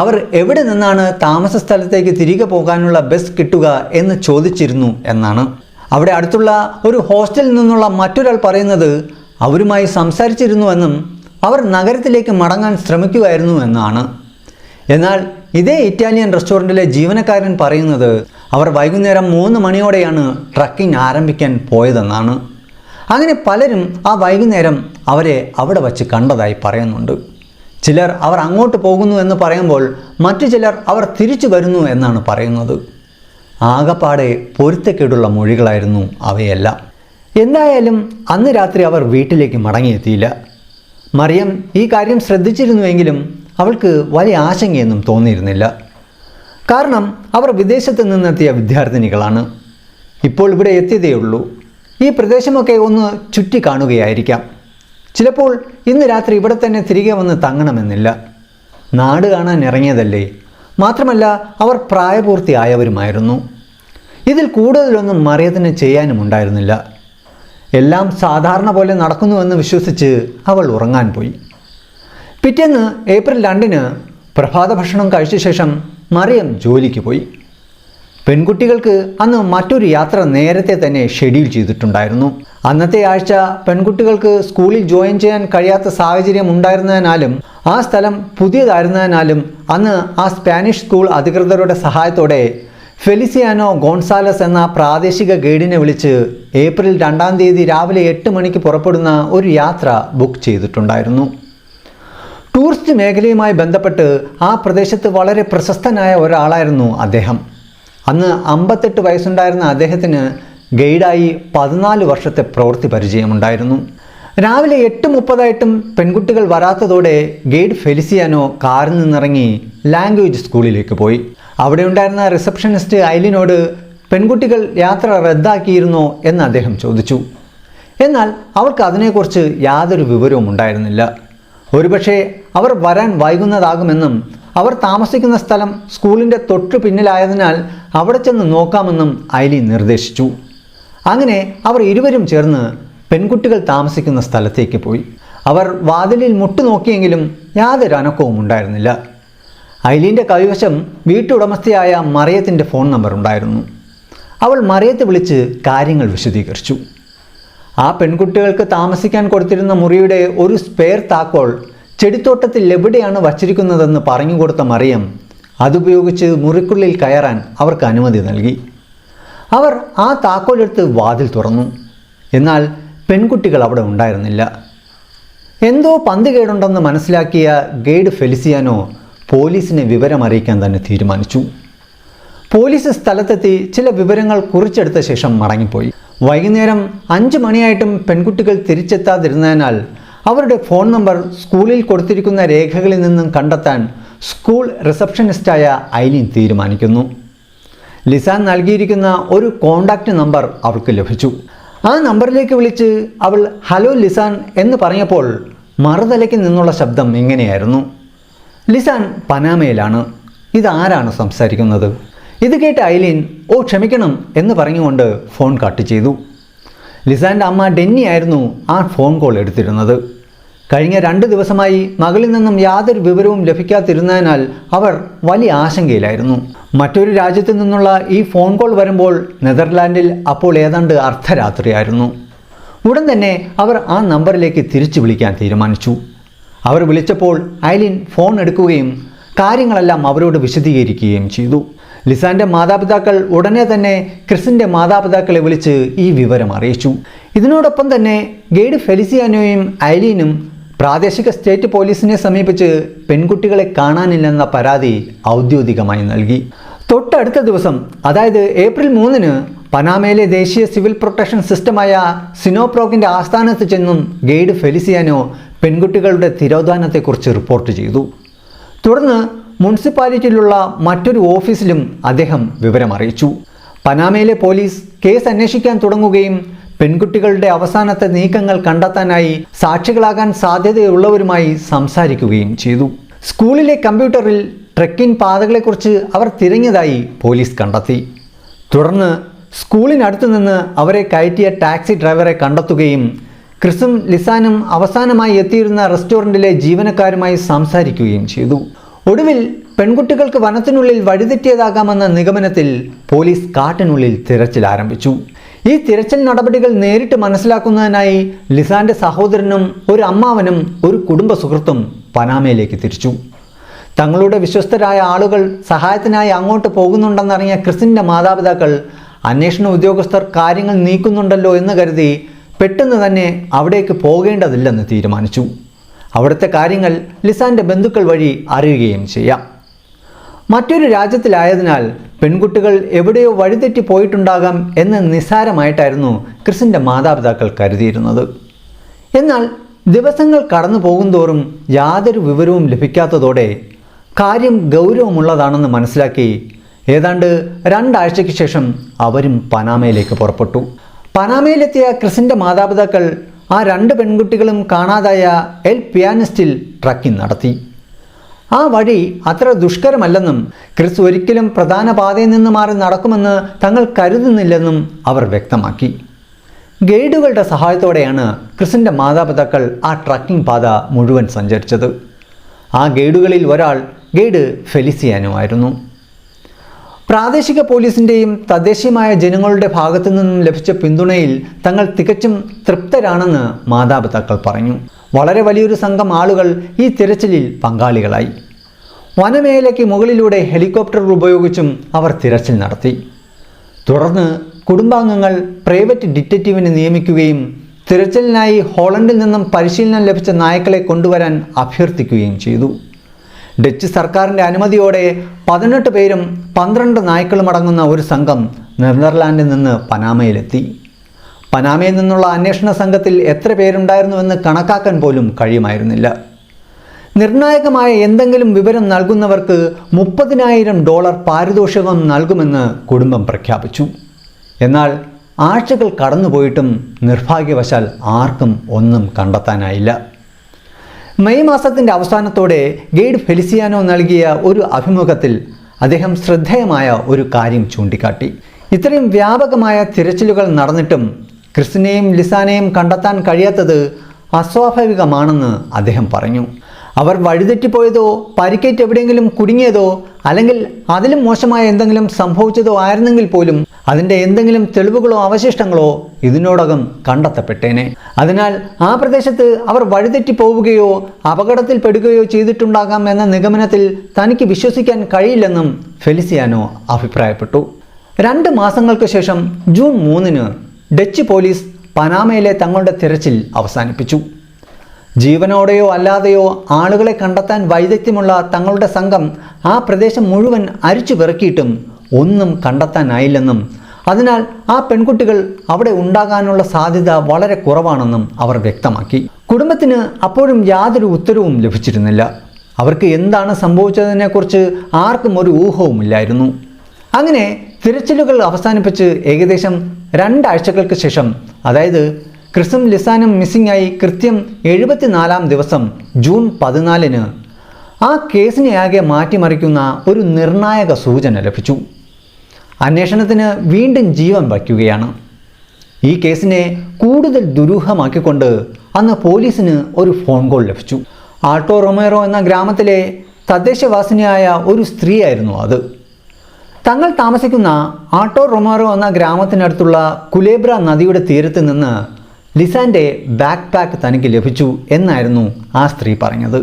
അവർ എവിടെ നിന്നാണ് താമസ സ്ഥലത്തേക്ക് തിരികെ പോകാനുള്ള ബസ് കിട്ടുക എന്ന് ചോദിച്ചിരുന്നു എന്നാണ്. അവിടെ അടുത്തുള്ള ഒരു ഹോസ്റ്റലിൽ നിന്നുള്ള മറ്റൊരാൾ പറയുന്നത് അവരുമായി സംസാരിച്ചിരുന്നുവെന്നും അവർ നഗരത്തിലേക്ക് മടങ്ങാൻ ശ്രമിക്കുകയായിരുന്നു എന്നാണ്. എന്നാൽ ഇതേ ഇറ്റാലിയൻ റെസ്റ്റോറൻറ്റിലെ ജീവനക്കാരൻ പറയുന്നത് അവർ വൈകുന്നേരം 3 മണിയോടെയാണ് ട്രക്കിംഗ് ആരംഭിക്കാൻ പോയതെന്നാണ്. അങ്ങനെ പലരും ആ വൈകുന്നേരം അവരെ അവിടെ വച്ച് കണ്ടതായി പറയുന്നുണ്ട്. ചിലർ അവർ അങ്ങോട്ട് പോകുന്നു എന്ന് പറയുമ്പോൾ മറ്റു ചിലർ അവർ തിരിച്ചു വരുന്നു എന്നാണ് പറയുന്നത്. ആകപ്പാടെ പൊരുത്തക്കേടുള്ള മൊഴികളായിരുന്നു അവയെല്ലാം. എന്തായാലും അന്ന് രാത്രി അവർ വീട്ടിലേക്ക് മടങ്ങിയെത്തിയില്ല. മറിയം ഈ കാര്യം ശ്രദ്ധിച്ചിരുന്നുവെങ്കിലും അവൾക്ക് വലിയ ആശങ്കയൊന്നും തോന്നിയിരുന്നില്ല. കാരണം അവർ വിദേശത്ത് നിന്നെത്തിയ വിദ്യാർത്ഥിനികളാണ്. ഇപ്പോൾ ഇവിടെ എത്തിയതേയുള്ളൂ. ഈ പ്രദേശമൊക്കെ ഒന്ന് ചുറ്റി കാണുകയായിരിക്കാം. ചിലപ്പോൾ ഇന്ന് രാത്രി ഇവിടെ തന്നെ തിരികെ വന്ന് തങ്ങണമെന്നില്ല. നാട് കാണാൻ ഇറങ്ങിയതല്ലേ, മാത്രമല്ല അവർ പ്രായപൂർത്തിയായവരുമായിരുന്നു. ഇതിൽ കൂടുതലൊന്നും മറിയത്തിന് ചെയ്യാനും ഉണ്ടായിരുന്നില്ല. എല്ലാം സാധാരണ പോലെ നടക്കുന്നുവെന്ന് വിശ്വസിച്ച് അവൾ ഉറങ്ങാൻ പോയി. പിറ്റേന്ന് ഏപ്രിൽ 2 പ്രഭാത ഭക്ഷണം കഴിച്ച ശേഷം മറിയം ജോലിക്ക് പോയി. പെൺകുട്ടികൾക്ക് അന്ന് മറ്റൊരു യാത്ര നേരത്തെ തന്നെ ഷെഡ്യൂൾ ചെയ്തിട്ടുണ്ടായിരുന്നു. അന്നത്തെ ആഴ്ച പെൺകുട്ടികൾക്ക് സ്കൂളിൽ ജോയിൻ ചെയ്യാൻ കഴിയാത്ത സാഹചര്യം ഉണ്ടായിരുന്നതിനാലും ആ സ്ഥലം പുതിയതായിരുന്നതിനാലും അന്ന് ആ സ്പാനിഷ് സ്കൂൾ അധികൃതരുടെ സഹായത്തോടെ ഫെലിസിയാനോ ഗോൺസാലസ് എന്ന പ്രാദേശിക ഗൈഡിനെ വിളിച്ച് ഏപ്രിൽ 2 രാവിലെ 8 മണിക്ക് പുറപ്പെടുന്ന ഒരു യാത്ര ബുക്ക് ചെയ്തിട്ടുണ്ടായിരുന്നു. ടൂറിസ്റ്റ് മേഖലയുമായി ബന്ധപ്പെട്ട് ആ പ്രദേശത്ത് വളരെ പ്രശസ്തനായ ഒരാളായിരുന്നു അദ്ദേഹം. അന്ന് 58 വയസ്സുണ്ടായിരുന്ന അദ്ദേഹത്തിന് ഗൈഡായി 14 വർഷത്തെ പ്രവൃത്തി പരിചയമുണ്ടായിരുന്നു. രാവിലെ 8:30 പെൺകുട്ടികൾ വരാത്തതോടെ ഗൈഡ് ഫെലിസിയാനോ കാറിൽ നിന്നിറങ്ങി ലാംഗ്വേജ് സ്കൂളിലേക്ക് പോയി. അവിടെ ഉണ്ടായിരുന്ന റിസപ്ഷനിസ്റ്റ് ഐലിനോട് പെൺകുട്ടികൾ യാത്ര റദ്ദാക്കിയിരുന്നോ എന്ന് അദ്ദേഹം ചോദിച്ചു. എന്നാൽ അവൾക്ക് അതിനെക്കുറിച്ച് യാതൊരു വിവരവും ഉണ്ടായിരുന്നില്ല. ഒരുപക്ഷെ അവർ വരാൻ വൈകുന്നതാകുമെന്നും അവർ താമസിക്കുന്ന സ്ഥലം സ്കൂളിൻ്റെ തൊട്ടു പിന്നിലായതിനാൽ അവിടെ ചെന്ന് നോക്കാമെന്നും ഐലീൻ നിർദ്ദേശിച്ചു. അങ്ങനെ അവർ ഇരുവരും ചേർന്ന് പെൺകുട്ടികൾ താമസിക്കുന്ന സ്ഥലത്തേക്ക് പോയി. അവർ വാതിലിൽ മുട്ടുനോക്കിയെങ്കിലും യാതൊരു അനക്കവും ഉണ്ടായിരുന്നില്ല. ഐലീൻ്റെ കൈവശം വീട്ടുടമസ്ഥയായ മറിയത്തിൻ്റെ ഫോൺ നമ്പർ ഉണ്ടായിരുന്നു. അവൾ മറിയത്തെ വിളിച്ച് കാര്യങ്ങൾ വിശദീകരിച്ചു. ആ പെൺകുട്ടികൾക്ക് താമസിക്കാൻ കൊടുത്തിരുന്ന മുറിയുടെ ഒരു സ്പെയർ താക്കോൽ ചെടിത്തോട്ടത്തിൽ എവിടെയാണ് വച്ചിരിക്കുന്നതെന്ന് പറഞ്ഞു കൊടുത്ത മറിയം അതുപയോഗിച്ച് മുറിക്കുള്ളിൽ കയറാൻ അവർക്ക് അനുമതി നൽകി. അവർ ആ താക്കോലെടുത്ത് വാതിൽ തുറന്നു. എന്നാൽ പെൺകുട്ടികൾ അവിടെ ഉണ്ടായിരുന്നില്ല. എന്തോ പന്തികേടുണ്ടെന്ന് മനസ്സിലാക്കിയ ഗൈഡ് ഫെലിസിയാനോ പോലീസിനെ വിവരമറിയിക്കാൻ തന്നെ തീരുമാനിച്ചു. പോലീസ് സ്ഥലത്തെത്തി ചില വിവരങ്ങൾ കുറിച്ചെടുത്ത ശേഷം മടങ്ങിപ്പോയി. വൈകുന്നേരം 5 മണിയായിട്ടും പെൺകുട്ടികൾ തിരിച്ചെത്താതിരുന്നതിനാൽ അവരുടെ ഫോൺ നമ്പർ സ്കൂളിൽ കൊടുത്തിരിക്കുന്ന രേഖകളിൽ നിന്നും കണ്ടെത്താൻ സ്കൂൾ റിസപ്ഷനിസ്റ്റായ ഐലീൻ തീരുമാനിക്കുന്നു. ലിസാൻ നൽകിയിരിക്കുന്ന ഒരു കോണ്ടാക്റ്റ് നമ്പർ അവൾക്ക് ലഭിച്ചു. ആ നമ്പറിലേക്ക് വിളിച്ച് അവൾ ഹലോ ലിസാൻ എന്ന് പറഞ്ഞപ്പോൾ മറുതലയ്ക്ക് നിന്നുള്ള ശബ്ദം ഇങ്ങനെയായിരുന്നു: ലിസാൻ പനാമയിലാണ്. ഇതാരാണ് സംസാരിക്കുന്നത്? ഇത് കേട്ട് ഐലീൻ ഓ ക്ഷമിക്കണം എന്ന് പറഞ്ഞുകൊണ്ട് ഫോൺ കട്ട് ചെയ്തു. ലിസാൻ്റെ അമ്മ ഡെന്നി ആയിരുന്നു ആ ഫോൺ കോൾ എടുത്തിരുന്നത്. കഴിഞ്ഞ 2 ദിവസമായി മകളിൽ നിന്നും യാതൊരു വിവരവും ലഭിക്കാതിരുന്നതിനാൽ അവർ വലിയ ആശങ്കയിലായിരുന്നു. മറ്റൊരു രാജ്യത്തു നിന്നുള്ള ഈ ഫോൺ കോൾ വരുമ്പോൾ നെതർലാൻഡിൽ അപ്പോൾ ഏതാണ്ട് അർദ്ധരാത്രിയായിരുന്നു. ഉടൻ തന്നെ അവർ ആ നമ്പറിലേക്ക് തിരിച്ചു വിളിക്കാൻ തീരുമാനിച്ചു. അവർ വിളിച്ചപ്പോൾ ഐലീൻ ഫോൺ എടുക്കുകയും കാര്യങ്ങളെല്ലാം അവരോട് വിശദീകരിക്കുകയും ചെയ്തു. ലിസാൻ്റെ മാതാപിതാക്കൾ ഉടനെ തന്നെ ക്രിസിൻ്റെ മാതാപിതാക്കളെ വിളിച്ച് ഈ വിവരം അറിയിച്ചു. ഇതിനോടൊപ്പം തന്നെ ഗൈഡ് ഫെലിസിയാനോയും ഐലീനും പ്രാദേശിക സ്റ്റേറ്റ് പോലീസിനെ സമീപിച്ച് പെൺകുട്ടികളെ കാണാനില്ലെന്ന പരാതി ഔദ്യോഗികമായി നൽകി. തൊട്ടടുത്ത ദിവസം, അതായത് ഏപ്രിൽ 3 പനാമയിലെ ദേശീയ സിവിൽ പ്രൊട്ടക്ഷൻ സിസ്റ്റമായ സിനോപ്രോക്കിൻ്റെ ആസ്ഥാനത്ത് ചെന്നും ഗൈഡ് ഫെലിസിയാനോ പെൺകുട്ടികളുടെ തിരോധാനത്തെക്കുറിച്ച് റിപ്പോർട്ട് ചെയ്തു. തുടർന്ന് മുനിസിപ്പാലിറ്റിയിലുള്ള മറ്റൊരു ഓഫീസിലും അദ്ദേഹം വിവരമറിയിച്ചു. പനാമയിലെ പോലീസ് കേസ് അന്വേഷിക്കാൻ തുടങ്ങുകയും പെൺകുട്ടികളുടെ അവസാനത്തെ നീക്കങ്ങൾ കണ്ടെത്താനായി സാക്ഷികളാകാൻ സാധ്യതയുള്ളവരുമായി സംസാരിക്കുകയും ചെയ്തു. സ്കൂളിലെ കമ്പ്യൂട്ടറിൽ ട്രെക്കിൻ പാതകളെക്കുറിച്ച് അവർ തിരഞ്ഞതായി പോലീസ് കണ്ടെത്തി. തുടർന്ന് സ്കൂളിനടുത്തു നിന്ന് അവരെ കയറ്റിയ ടാക്സി ഡ്രൈവറെ കണ്ടെത്തുകയും ക്രിസും ലിസാനും അവസാനമായി എത്തിയിരുന്ന റെസ്റ്റോറൻറ്റിലെ ജീവനക്കാരുമായി സംസാരിക്കുകയും ചെയ്തു. ഒടുവിൽ പെൺകുട്ടികൾക്ക് വനത്തിനുള്ളിൽ വഴിതെറ്റിയതാകാമെന്ന നിഗമനത്തിൽ പോലീസ് കാട്ടിനുള്ളിൽ തിരച്ചിൽ ആരംഭിച്ചു. ഈ തിരച്ചിൽ നടപടികൾ നേരിട്ട് മനസ്സിലാക്കുന്നതിനായി ലിസാൻ്റെ സഹോദരനും ഒരു അമ്മാവനും ഒരു കുടുംബ സുഹൃത്തും പനാമയിലേക്ക് തിരിച്ചു. തങ്ങളുടെ വിശ്വസ്തരായ ആളുകൾ സഹായത്തിനായി അങ്ങോട്ട് പോകുന്നുണ്ടെന്നറിഞ്ഞ ക്രിസിൻ്റെ മാതാപിതാക്കൾ അന്വേഷണ ഉദ്യോഗസ്ഥർ കാര്യങ്ങൾ നീക്കുന്നുണ്ടല്ലോ എന്ന് കരുതി പെട്ടെന്ന് തന്നെ അവിടേക്ക് പോകേണ്ടതില്ലെന്ന് തീരുമാനിച്ചു. അവിടുത്തെ കാര്യങ്ങൾ ലിസാൻ്റെ ബന്ധുക്കൾ വഴി അറിയുകയും ചെയ്യാം. മറ്റൊരു രാജ്യത്തിലായതിനാൽ പെൺകുട്ടികൾ എവിടെയോ വഴിതെറ്റി പോയിട്ടുണ്ടാകാം എന്ന് നിസ്സാരമായിട്ടായിരുന്നു ക്രിസിൻ്റെ മാതാപിതാക്കൾ കരുതിയിരുന്നത്. എന്നാൽ ദിവസങ്ങൾ കടന്നു പോകുന്തോറും യാതൊരു വിവരവും ലഭിക്കാത്തതോടെ കാര്യം ഗൗരവമുള്ളതാണെന്ന് മനസ്സിലാക്കി ഏതാണ്ട് 2 ആഴ്ചയ്ക്ക് ശേഷം അവരും പനാമയിലേക്ക് പുറപ്പെട്ടു. പനാമയിലെത്തിയ ക്രിസിൻ്റെ മാതാപിതാക്കൾ ആ 2 പെൺകുട്ടികളും കാണാതായ എൽ പിയാനിസ്റ്റിൽ ട്രക്കിംഗ് നടത്തി. ആ വഴി അത്ര ദുഷ്കരമല്ലെന്നും ക്രിസ് ഒരിക്കലും പ്രധാന പാതയിൽ നിന്ന് മാറി നടക്കുമെന്ന് തങ്ങൾ കരുതുന്നില്ലെന്നും അവർ വ്യക്തമാക്കി. ഗൈഡുകളുടെ സഹായത്തോടെയാണ് ക്രിസിൻ്റെ മാതാപിതാക്കൾ ആ ട്രക്കിംഗ് പാത മുഴുവൻ സഞ്ചരിച്ചത്. ആ ഗൈഡുകളിൽ ഒരാൾ ഗൈഡ് ഫെലിസിയാനോ ആയിരുന്നു. പ്രാദേശിക പോലീസിൻ്റെയും തദ്ദേശീയമായ ജനങ്ങളുടെ ഭാഗത്തു നിന്നും ലഭിച്ച പിന്തുണയിൽ തങ്ങൾ തികച്ചും തൃപ്തരാണെന്ന് മാതാപിതാക്കൾ പറഞ്ഞു. വളരെ വലിയൊരു സംഘം ആളുകൾ ഈ തിരച്ചിലിൽ പങ്കാളികളായി. വനമേഖലയ്ക്ക് മുകളിലൂടെ ഹെലികോപ്റ്റർ ഉപയോഗിച്ചും അവർ തിരച്ചിൽ നടത്തി. തുടർന്ന് കുടുംബാംഗങ്ങൾ പ്രൈവറ്റ് ഡിറ്റക്റ്റീവിനെ നിയമിക്കുകയും തിരച്ചിലിനായി ഹോളണ്ടിൽ നിന്നും പരിശീലനം ലഭിച്ച നായ്ക്കളെ കൊണ്ടുവരാൻ അഭ്യർത്ഥിക്കുകയും ചെയ്തു. ഡച്ച് സർക്കാരിൻ്റെ അനുമതിയോടെ 18 പേരും 12 നായ്ക്കളും അടങ്ങുന്ന ഒരു സംഘം നെതർലാൻഡിൽ നിന്ന് പനാമയിലെത്തി. പനാമയിൽ നിന്നുള്ള അന്വേഷണ സംഘത്തിൽ എത്ര പേരുണ്ടായിരുന്നുവെന്ന് കണക്കാക്കാൻ പോലും കഴിയുമായിരുന്നില്ല. നിർണായകമായ എന്തെങ്കിലും വിവരം നൽകുന്നവർക്ക് $30,000 പാരിതോഷികം നൽകുമെന്ന് കുടുംബം പ്രഖ്യാപിച്ചു. എന്നാൽ ആഴ്ചകൾ കടന്നുപോയിട്ടും നിർഭാഗ്യവശാൽ ആർക്കും ഒന്നും കണ്ടെത്താനായില്ല. മെയ് മാസത്തിൻ്റെ അവസാനത്തോടെ ഗൈഡ് ഫെലിസിയാനോ നൽകിയ ഒരു അഭിമുഖത്തിൽ അദ്ദേഹം ശ്രദ്ധേയമായ ഒരു കാര്യം ചൂണ്ടിക്കാട്ടി. ഇത്രയും വ്യാപകമായ തിരച്ചിലുകൾ നടന്നിട്ടും ക്രിസിനെയും ലിസാനെയും കണ്ടെത്താൻ കഴിയാത്തത് അസ്വാഭാവികമാണെന്ന് അദ്ദേഹം പറഞ്ഞു. അവർ വഴിതെറ്റിപ്പോയതോ പരിക്കേറ്റ് എവിടെയെങ്കിലും കുടുങ്ങിയതോ അല്ലെങ്കിൽ അതിലും മോശമായ എന്തെങ്കിലും സംഭവിച്ചതോ ആയിരുന്നെങ്കിൽ പോലും അതിൻ്റെ എന്തെങ്കിലും തെളിവുകളോ അവശിഷ്ടങ്ങളോ ഇതിനോടകം കണ്ടെത്തപ്പെട്ടേനെ. അതിനാൽ ആ പ്രദേശത്ത് അവർ വഴിതെറ്റി പോവുകയോ അപകടത്തിൽപ്പെടുകയോ ചെയ്തിട്ടുണ്ടാകാം എന്ന നിഗമനത്തിൽ തനിക്ക് വിശ്വസിക്കാൻ കഴിയില്ലെന്നും ഫെലിസിയാനോ അഭിപ്രായപ്പെട്ടു. 2 മാസങ്ങൾക്ക് ശേഷം ജൂൺ 3-ന് ഡച്ച് പോലീസ് പനാമയിലെ തങ്ങളുടെ തിരച്ചിൽ അവസാനിപ്പിച്ചു. ജീവനോടെയോ അല്ലാതെയോ ആളുകളെ കണ്ടെത്താൻ വൈദഗ്ധ്യമുള്ള തങ്ങളുടെ സംഘം ആ പ്രദേശം മുഴുവൻ അരിച്ചു പെറുക്കിയിട്ടും ഒന്നും കണ്ടെത്താനായില്ലെന്നും അതിനാൽ ആ പെൺകുട്ടികൾ അവിടെ ഉണ്ടാകാനുള്ള സാധ്യത വളരെ കുറവാണെന്നും അവർ വ്യക്തമാക്കി. കുടുംബത്തിന് അപ്പോഴും യാതൊരു ഉത്തരവും ലഭിച്ചിരുന്നില്ല. അവർക്ക് എന്താണ് സംഭവിച്ചതിനെക്കുറിച്ച് ആർക്കും ഒരു ഊഹവുമില്ലായിരുന്നു. അങ്ങനെ തിരച്ചിലുകൾ അവസാനിപ്പിച്ച് ഏകദേശം 2 ആഴ്ചകൾക്ക് ശേഷം, അതായത് ക്രിസും ലിസാനും മിസ്സിംഗ് ആയി കൃത്യം 74-ാം ദിവസം ജൂൺ 14-ന് ആ കേസിനെ ആകെ മാറ്റിമറിക്കുന്ന ഒരു നിർണായക സൂചന ലഭിച്ചു. അന്വേഷണത്തിന് വീണ്ടും ജീവൻ വയ്ക്കുകയാണ്. ഈ കേസിനെ കൂടുതൽ ദുരൂഹമാക്കിക്കൊണ്ട് അന്ന് പോലീസിന് ഒരു ഫോൺ കോൾ ലഭിച്ചു. ആൾട്ടോ റൊമേറോ എന്ന ഗ്രാമത്തിലെ തദ്ദേശവാസിനിയായ ഒരു സ്ത്രീയായിരുന്നു അത്. തങ്ങൾ താമസിക്കുന്ന ആൾട്ടോ റൊമേറോ എന്ന ഗ്രാമത്തിനടുത്തുള്ള കുലേബ്ര നദിയുടെ തീരത്ത് നിന്ന് ലിസാൻ്റെ ബാക്ക് പാക്ക് തനിക്ക് ലഭിച്ചു എന്നായിരുന്നു ആ സ്ത്രീ പറഞ്ഞത്.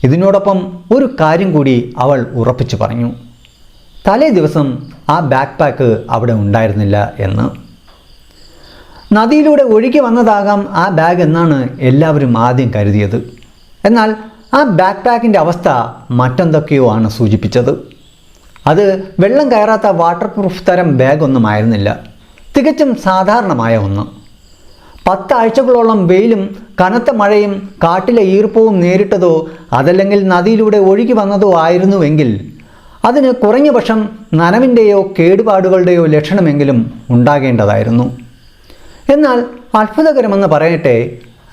ഇതിനോടൊപ്പം ഒരു കാര്യം കൂടി അവൾ ഉറപ്പിച്ചു പറഞ്ഞു. തലേ ദിവസം ആ ബാക്ക് പാക്ക് അവിടെ ഉണ്ടായിരുന്നില്ല എന്ന്. നദിയിലൂടെ ഒഴുകി വന്നതാകാം ആ ബാഗ് എന്നാണ് എല്ലാവരും ആദ്യം കരുതിയത്. എന്നാൽ ആ ബാക്ക് പാക്കിൻ്റെ അവസ്ഥ മറ്റെന്തൊക്കെയോ ആണ് സൂചിപ്പിച്ചത്. അത് വെള്ളം കയറാത്ത വാട്ടർ പ്രൂഫ് തരം ബാഗൊന്നും ആയിരുന്നില്ല, തികച്ചും സാധാരണമായ ഒന്ന്. 10 ആഴ്ചകളോളം വെയിലും കനത്ത മഴയും കാട്ടിലെ ഈർപ്പവും നേരിട്ടതോ അതല്ലെങ്കിൽ നദിയിലൂടെ ഒഴുകി വന്നതോ ആയിരുന്നുവെങ്കിൽ അതിന് കുറഞ്ഞ പക്ഷം നനവിൻ്റെയോ കേടുപാടുകളുടെയോ ലക്ഷണമെങ്കിലും ഉണ്ടാകേണ്ടതായിരുന്നു. എന്നാൽ അത്ഭുതകരമെന്ന് പറയട്ടെ,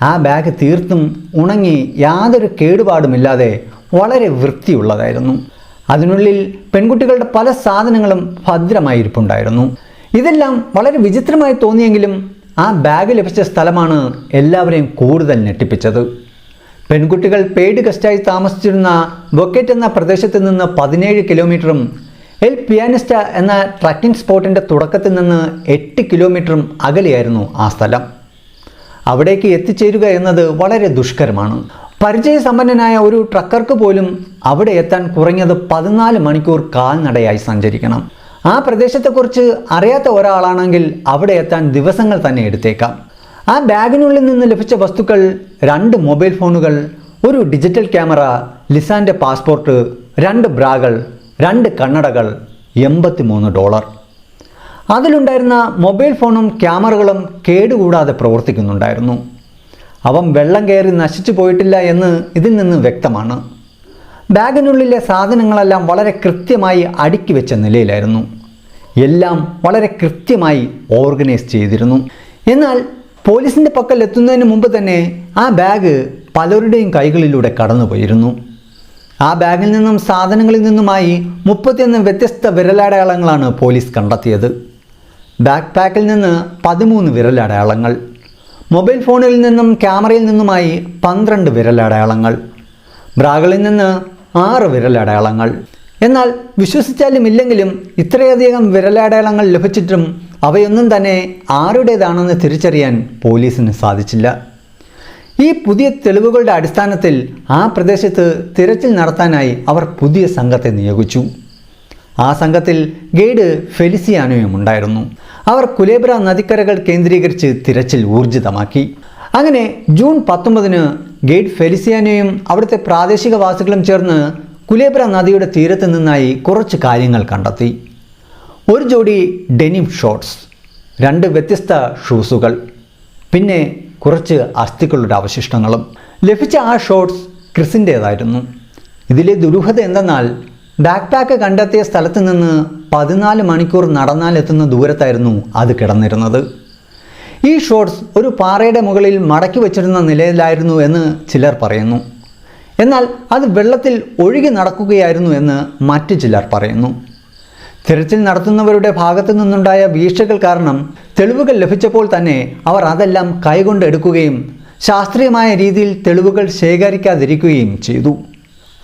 ആ ബാഗ് തീർത്തും ഉണങ്ങി യാതൊരു കേടുപാടുമില്ലാതെ വളരെ വൃത്തിയുള്ളതായിരുന്നു. അതിനുള്ളിൽ പെൺകുട്ടികളുടെ പല സാധനങ്ങളും ഭദ്രമായി ഇരിപ്പുണ്ടായിരുന്നു. ഇതെല്ലാം വളരെ വിചിത്രമായി തോന്നിയെങ്കിലും ആ ബാഗ് ലഭിച്ച സ്ഥലമാണ് എല്ലാവരെയും കൂടുതൽ ഞെട്ടിപ്പിച്ചത്. പെൺകുട്ടികൾ പെയ്ഡ് ഗസ്റ്റായി താമസിച്ചിരുന്ന ബൊക്കറ്റ് എന്ന പ്രദേശത്ത് നിന്ന് 17 കിലോമീറ്ററും എൽ പിയാനിസ്റ്റ എന്ന ട്രക്കിംഗ് സ്പോട്ടിൻ്റെ തുടക്കത്തിൽ നിന്ന് 8 കിലോമീറ്ററും അകലെയായിരുന്നു ആ സ്ഥലം. അവിടേക്ക് എത്തിച്ചേരുക എന്നത് വളരെ ദുഷ്കരമാണ്. പരിചയസമ്പന്നനായ ഒരു ട്രക്കർക്ക് പോലും അവിടെ എത്താൻ കുറഞ്ഞത് 14 മണിക്കൂർ കാൽനടയായി സഞ്ചരിക്കണം. ആ പ്രദേശത്തെക്കുറിച്ച് അറിയാത്ത ഒരാളാണെങ്കിൽ അവിടെ എത്താൻ ദിവസങ്ങൾ തന്നെ എടുത്തേക്കാം. ആ ബാഗിനുള്ളിൽ നിന്ന് ലഭിച്ച വസ്തുക്കൾ 2 മൊബൈൽ ഫോണുകൾ, ഒരു ഡിജിറ്റൽ ക്യാമറ, ലിസാൻ്റെ പാസ്പോർട്ട്, 2 ബ്രാകൾ, 2 കണ്ണടകൾ, $83. അതിലുണ്ടായിരുന്ന മൊബൈൽ ഫോണും ക്യാമറകളും കേടുകൂടാതെ പ്രവർത്തിക്കുന്നുണ്ടായിരുന്നു. അവൻ വെള്ളം കയറി നശിച്ചു പോയിട്ടില്ല എന്ന് ഇതിൽ നിന്ന് വ്യക്തമാണ്. ബാഗിനുള്ളിലെ സാധനങ്ങളെല്ലാം വളരെ കൃത്യമായി അടുക്കി വെച്ച നിലയിലായിരുന്നു. എല്ലാം വളരെ കൃത്യമായി ഓർഗനൈസ് ചെയ്തിരുന്നു. എന്നാൽ പോലീസിൻ്റെ പക്കൽ എത്തുന്നതിന് മുമ്പ് തന്നെ ആ ബാഗ് പലരുടെയും കൈകളിലൂടെ കടന്നുപോയിരുന്നു. ആ ബാഗിൽ നിന്നും സാധനങ്ങളിൽ നിന്നുമായി 31 വ്യത്യസ്ത വിരലടയാളങ്ങളാണ് പോലീസ് കണ്ടെത്തിയത്. ബാക്ക് പാക്കിൽ നിന്ന് 13 വിരലടയാളങ്ങൾ, മൊബൈൽ ഫോണിൽ നിന്നും ക്യാമറയിൽ നിന്നുമായി 12 വിരലടയാളങ്ങൾ, ബ്രാകളിൽ നിന്ന് 6 വിരലടയാളങ്ങൾ. എന്നാൽ വിശ്വസിച്ചാലും ഇല്ലെങ്കിലും ഇത്രയധികം വിരലടയാളങ്ങൾ ലഭിച്ചിട്ടും അവയൊന്നും തന്നെ ആരുടേതാണെന്ന് തിരിച്ചറിയാൻ പോലീസിന് സാധിച്ചില്ല. ഈ പുതിയ തെളിവുകളുടെ അടിസ്ഥാനത്തിൽ ആ പ്രദേശത്ത് തിരച്ചിൽ നടത്താനായി അവർ പുതിയ സംഘത്തെ നിയോഗിച്ചു. ആ സംഘത്തിൽ ഗൈഡ് ഫെലിസിയാനോയും ഉണ്ടായിരുന്നു. അവർ കുലേബ്ര നദിക്കരകൾ കേന്ദ്രീകരിച്ച് തിരച്ചിൽ ഊർജിതമാക്കി. അങ്ങനെ ജൂൺ 19 ഗൈഡ് ഫെലിസിയാനോയും അവിടുത്തെ പ്രാദേശികവാസികളും ചേർന്ന് കുലേബ്ര നദിയുടെ തീരത്ത് നിന്നായി കുറച്ച് കാര്യങ്ങൾ കണ്ടെത്തി. ഒരു ജോഡി ഡെനിം ഷോർട്സ്, 2 വ്യത്യസ്ത ഷൂസുകൾ, പിന്നെ കുറച്ച് അസ്ഥികളുടെ അവശിഷ്ടങ്ങളും. ലഭിച്ച ആ ഷോർട്സ് ക്രിസിൻ്റേതായിരുന്നു. ഇതിലെ ദുരൂഹത എന്തെന്നാൽ ബാക്ക് പാക്ക് കണ്ടെത്തിയ സ്ഥലത്ത് നിന്ന് 14 മണിക്കൂർ നടന്നാലെത്തുന്ന ദൂരത്തായിരുന്നു അത് കിടന്നിരുന്നത്. ഈ ഷോർട്സ് ഒരു പാറയുടെ മുകളിൽ മടക്കി വച്ചിരുന്ന നിലയിലായിരുന്നു എന്ന് ചിലർ പറയുന്നു. എന്നാൽ അത് വെള്ളത്തിൽ ഒഴുകി നടക്കുകയായിരുന്നു എന്ന് മറ്റു ചിലർ പറയുന്നു. തിരച്ചിൽ നടത്തുന്നവരുടെ ഭാഗത്തു നിന്നുണ്ടായ വീഴ്ചകൾ കാരണം തെളിവുകൾ ലഭിച്ചപ്പോൾ തന്നെ അവർ അതെല്ലാം കൈകൊണ്ട് എടുക്കുകയും ശാസ്ത്രീയമായ രീതിയിൽ തെളിവുകൾ ശേഖരിക്കാതിരിക്കുകയും ചെയ്തു.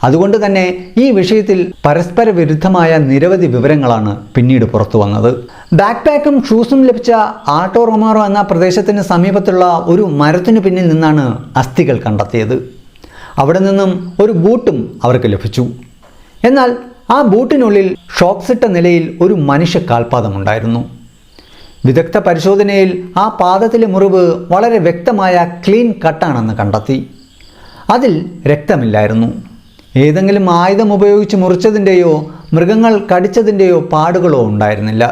അതുകൊണ്ട് തന്നെ ഈ വിഷയത്തിൽ പരസ്പര വിരുദ്ധമായ നിരവധി വിവരങ്ങളാണ് പിന്നീട് പുറത്തു വന്നത്. ബാക്ക് പാക്കും ഷൂസും ലഭിച്ച ആൾട്ടോ റൊമാറോ എന്ന പ്രദേശത്തിന് സമീപത്തുള്ള ഒരു മരത്തിനു പിന്നിൽ നിന്നാണ് അസ്ഥികൾ കണ്ടെത്തിയത്. അവിടെ നിന്നും ഒരു ബൂട്ടും അവർക്ക് ലഭിച്ചു. എന്നാൽ ആ ബൂട്ടിനുള്ളിൽ ഷോക്സിട്ട നിലയിൽ ഒരു മനുഷ്യ കാൽപാദമുണ്ടായിരുന്നു. വിദഗ്ധ പരിശോധനയിൽ ആ പാദത്തിലെ മുറിവ് വളരെ വ്യക്തമായ ക്ലീൻ കട്ടാണെന്ന് കണ്ടെത്തി. അതിൽ രക്തമില്ലായിരുന്നു. ഏതെങ്കിലും ആയുധം ഉപയോഗിച്ച് മുറിച്ചതിൻ്റെയോ മൃഗങ്ങൾ കടിച്ചതിൻ്റെയോ പാടുകളോ ഉണ്ടായിരുന്നില്ല.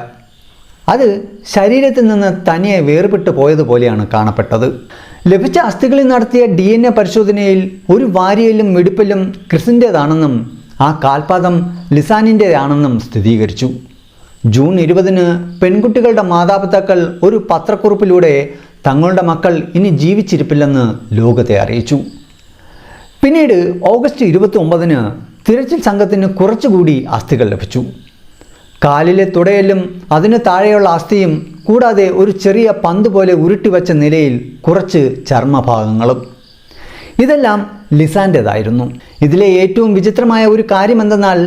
അത് ശരീരത്തിൽ നിന്ന് തനിയെ വേർപെട്ടു പോയതുപോലെയാണ് കാണപ്പെട്ടത്. ലഭിച്ച അസ്ഥികളിൽ നടത്തിയ DNA പരിശോധനയിൽ ഒരു വാരിയലും വെടിപ്പലും ക്രിസിൻ്റേതാണെന്നും ആ കാൽപാദം ലിസാനിൻ്റേതാണെന്നും സ്ഥിരീകരിച്ചു. ജൂൺ 20 പെൺകുട്ടികളുടെ മാതാപിതാക്കൾ ഒരു പത്രക്കുറിപ്പിലൂടെ തങ്ങളുടെ മക്കൾ ഇനി ജീവിച്ചിരിപ്പില്ലെന്ന് ലോകത്തെ അറിയിച്ചു. പിന്നീട് ഓഗസ്റ്റ് 29 തിരച്ചിൽ സംഘത്തിന് കുറച്ചുകൂടി അസ്ഥികൾ ലഭിച്ചു. കാലിലെ തുടയലും അതിന് താഴെയുള്ള അസ്ഥിയും കൂടാതെ ഒരു ചെറിയ പന്ത് പോലെ ഉരുട്ടിവെച്ച നിലയിൽ കുറച്ച് ചർമ്മഭാഗങ്ങളും. ഇതെല്ലാം ലിസാൻ്റേതായിരുന്നു. ഇതിലെ ഏറ്റവും വിചിത്രമായ ഒരു കാര്യമെന്തെന്നാൽ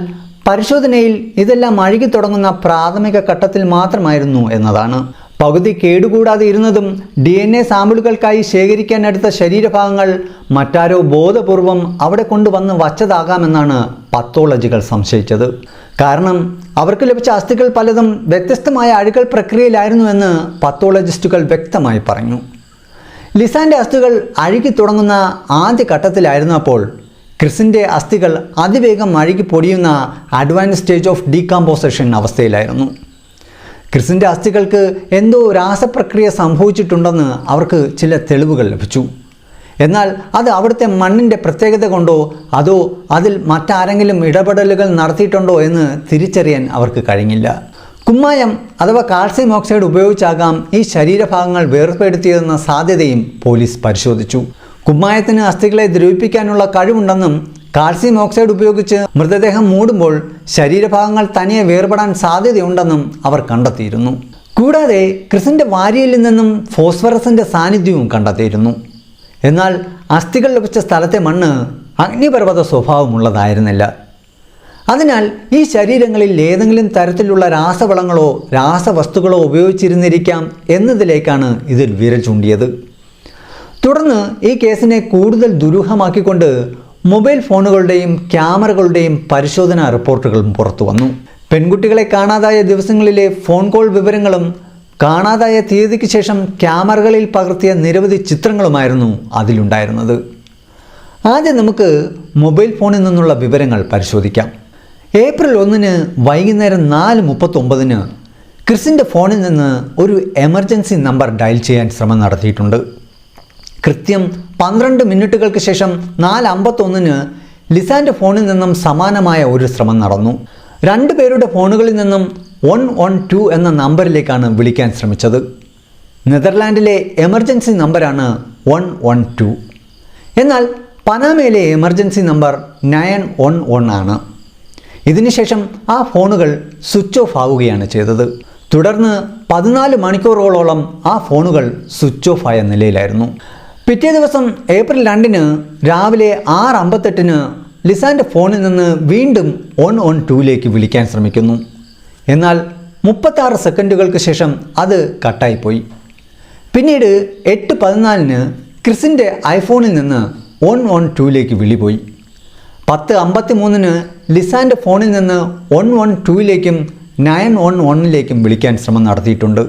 പരിശോധനയിൽ ഇതെല്ലാം അഴുകി തുടങ്ങുന്ന പ്രാഥമിക ഘട്ടത്തിൽ മാത്രമായിരുന്നു എന്നതാണ്. പകുതി കേടുകൂടാതെ ഇരുന്നതും DNA സാമ്പിളുകൾക്കായി ശേഖരിക്കാനെടുത്ത ശരീരഭാഗങ്ങൾ മറ്റാരോ ബോധപൂർവം അവിടെ കൊണ്ടുവന്ന് വച്ചതാകാമെന്നാണ് പത്തോളജികൾ സംശയിച്ചത്. കാരണം അവർക്ക് ലഭിച്ച അസ്ഥികൾ പലതും വ്യത്യസ്തമായ അഴുകൽ പ്രക്രിയയിലായിരുന്നുവെന്ന് പത്തോളജിസ്റ്റുകൾ വ്യക്തമായി പറഞ്ഞു. ലിസാൻ്റെ അസ്ഥികൾ അഴുകി തുടങ്ങുന്ന ആദ്യ ഘട്ടത്തിലായിരുന്നപ്പോൾ ക്രിസിൻ്റെ അസ്ഥികൾ അതിവേഗം അഴുകി പൊടിയുന്ന അഡ്വാൻസ് സ്റ്റേജ് ഓഫ് ഡീകമ്പോസിഷൻ അവസ്ഥയിലായിരുന്നു. ക്രിസിൻ്റെ അസ്ഥികൾക്ക് എന്തോ രാസപ്രക്രിയ സംഭവിച്ചിട്ടുണ്ടെന്ന് അവർക്ക് ചില തെളിവുകൾ ലഭിച്ചു. എന്നാൽ അത് അവിടുത്തെ മണ്ണിൻ്റെ പ്രത്യേകത കൊണ്ടോ അതോ അതിൽ മറ്റാരെങ്കിലും ഇടപെടലുകൾ നടത്തിയിട്ടുണ്ടോ എന്ന് തിരിച്ചറിയാൻ അവർക്ക് കഴിഞ്ഞില്ല. കുമ്മായം അഥവാ കാൽസ്യം ഓക്സൈഡ് ഉപയോഗിച്ചാകാം ഈ ശരീരഭാഗങ്ങൾ വേർപെടുത്തിയതെന്ന സാധ്യതയും പോലീസ് പരിശോധിച്ചു. കുമ്മായത്തിന് അസ്ഥികളെ ദ്രവിപ്പിക്കാനുള്ള കഴിവുണ്ടെന്നും കാൽസ്യം ഓക്സൈഡ് ഉപയോഗിച്ച് മൃതദേഹം മൂടുമ്പോൾ ശരീരഭാഗങ്ങൾ തനിയെ വേർപെടാൻ സാധ്യതയുണ്ടെന്നും അവർ കണ്ടെത്തിയിരുന്നു. കൂടാതെ ക്രിസിൻ്റെ വാരിയലിൽ നിന്നും ഫോസ്ഫറസിൻ്റെ സാന്നിധ്യവും കണ്ടെത്തിയിരുന്നു. എന്നാൽ അസ്ഥികൾ ലഭിച്ച സ്ഥലത്തെ മണ്ണ് അഗ്നിപർവ്വത സ്വഭാവമുള്ളതായിരുന്നില്ല. അതിനാൽ ഈ ശരീരങ്ങളിൽ ഏതെങ്കിലും തരത്തിലുള്ള രാസവളങ്ങളോ രാസവസ്തുക്കളോ ഉപയോഗിച്ചിരുന്നിരിക്കാം എന്നതിലേക്കാണ് ഇതിൽ വിരൽ ചൂണ്ടിയത്. തുടർന്ന് ഈ കേസിനെ കൂടുതൽ ദുരൂഹമാക്കിക്കൊണ്ട് മൊബൈൽ ഫോണുകളുടെയും ക്യാമറകളുടെയും പരിശോധനാ റിപ്പോർട്ടുകളും പുറത്തു വന്നു. പെൺകുട്ടികളെ കാണാതായ ദിവസങ്ങളിലെ ഫോൺ കോൾ വിവരങ്ങളും കാണാതായ തീയതിക്ക് ശേഷം ക്യാമറകളിൽ പകർത്തിയ നിരവധി ചിത്രങ്ങളുമായിരുന്നു അതിലുണ്ടായിരുന്നത്. ആദ്യം നമുക്ക് മൊബൈൽ ഫോണിൽ നിന്നുള്ള വിവരങ്ങൾ പരിശോധിക്കാം. ഏപ്രിൽ 1 വൈകുന്നേരം 4:39 ക്രിസിൻ്റെ ഫോണിൽ നിന്ന് ഒരു എമർജൻസി നമ്പർ ഡയൽ ചെയ്യാൻ ശ്രമം നടത്തിയിട്ടുണ്ട്. കൃത്യം 12 മിനിറ്റുകൾക്ക് ശേഷം 4:51 ലിസാൻ്റെ ഫോണിൽ നിന്നും സമാനമായ ഒരു ശ്രമം നടന്നു. 2 പേരുടെ ഫോണുകളിൽ നിന്നും 112 എന്ന നമ്പറിലേക്കാണ് വിളിക്കാൻ ശ്രമിച്ചത്. നെതർലാൻഡിലെ എമർജൻസി നമ്പറാണ് 112. എന്നാൽ പനാമയിലെ എമർജൻസി നമ്പർ 911 ആണ്. ഇതിനുശേഷം ആ ഫോണുകൾ സ്വിച്ച് ഓഫ് ആവുകയാണ് ചെയ്തത്. തുടർന്ന് 14 മണിക്കൂറുകളോളം ആ ഫോണുകൾ സ്വിച്ച് ഓഫ് ആയ നിലയിലായിരുന്നു. പിറ്റേ ദിവസം ഏപ്രിൽ 2 രാവിലെ 6:58 ലിസാൻ്റെ ഫോണിൽ നിന്ന് വീണ്ടും 112ലേക്ക് വിളിക്കാൻ ശ്രമിക്കുന്നു. എന്നാൽ 36 സെക്കൻഡുകൾക്ക് ശേഷം അത് കട്ടായിപ്പോയി. പിന്നീട് 8:14 ക്രിസിൻ്റെ ഐഫോണിൽ നിന്ന് 112ലേക്ക് വിളിപോയി. 10:53 ലിസാൻ്റെ ഫോണിൽ നിന്ന് 112ലേക്കും 911ലേക്കും വിളിക്കാൻ ശ്രമം നടത്തിയിട്ടുണ്ട്.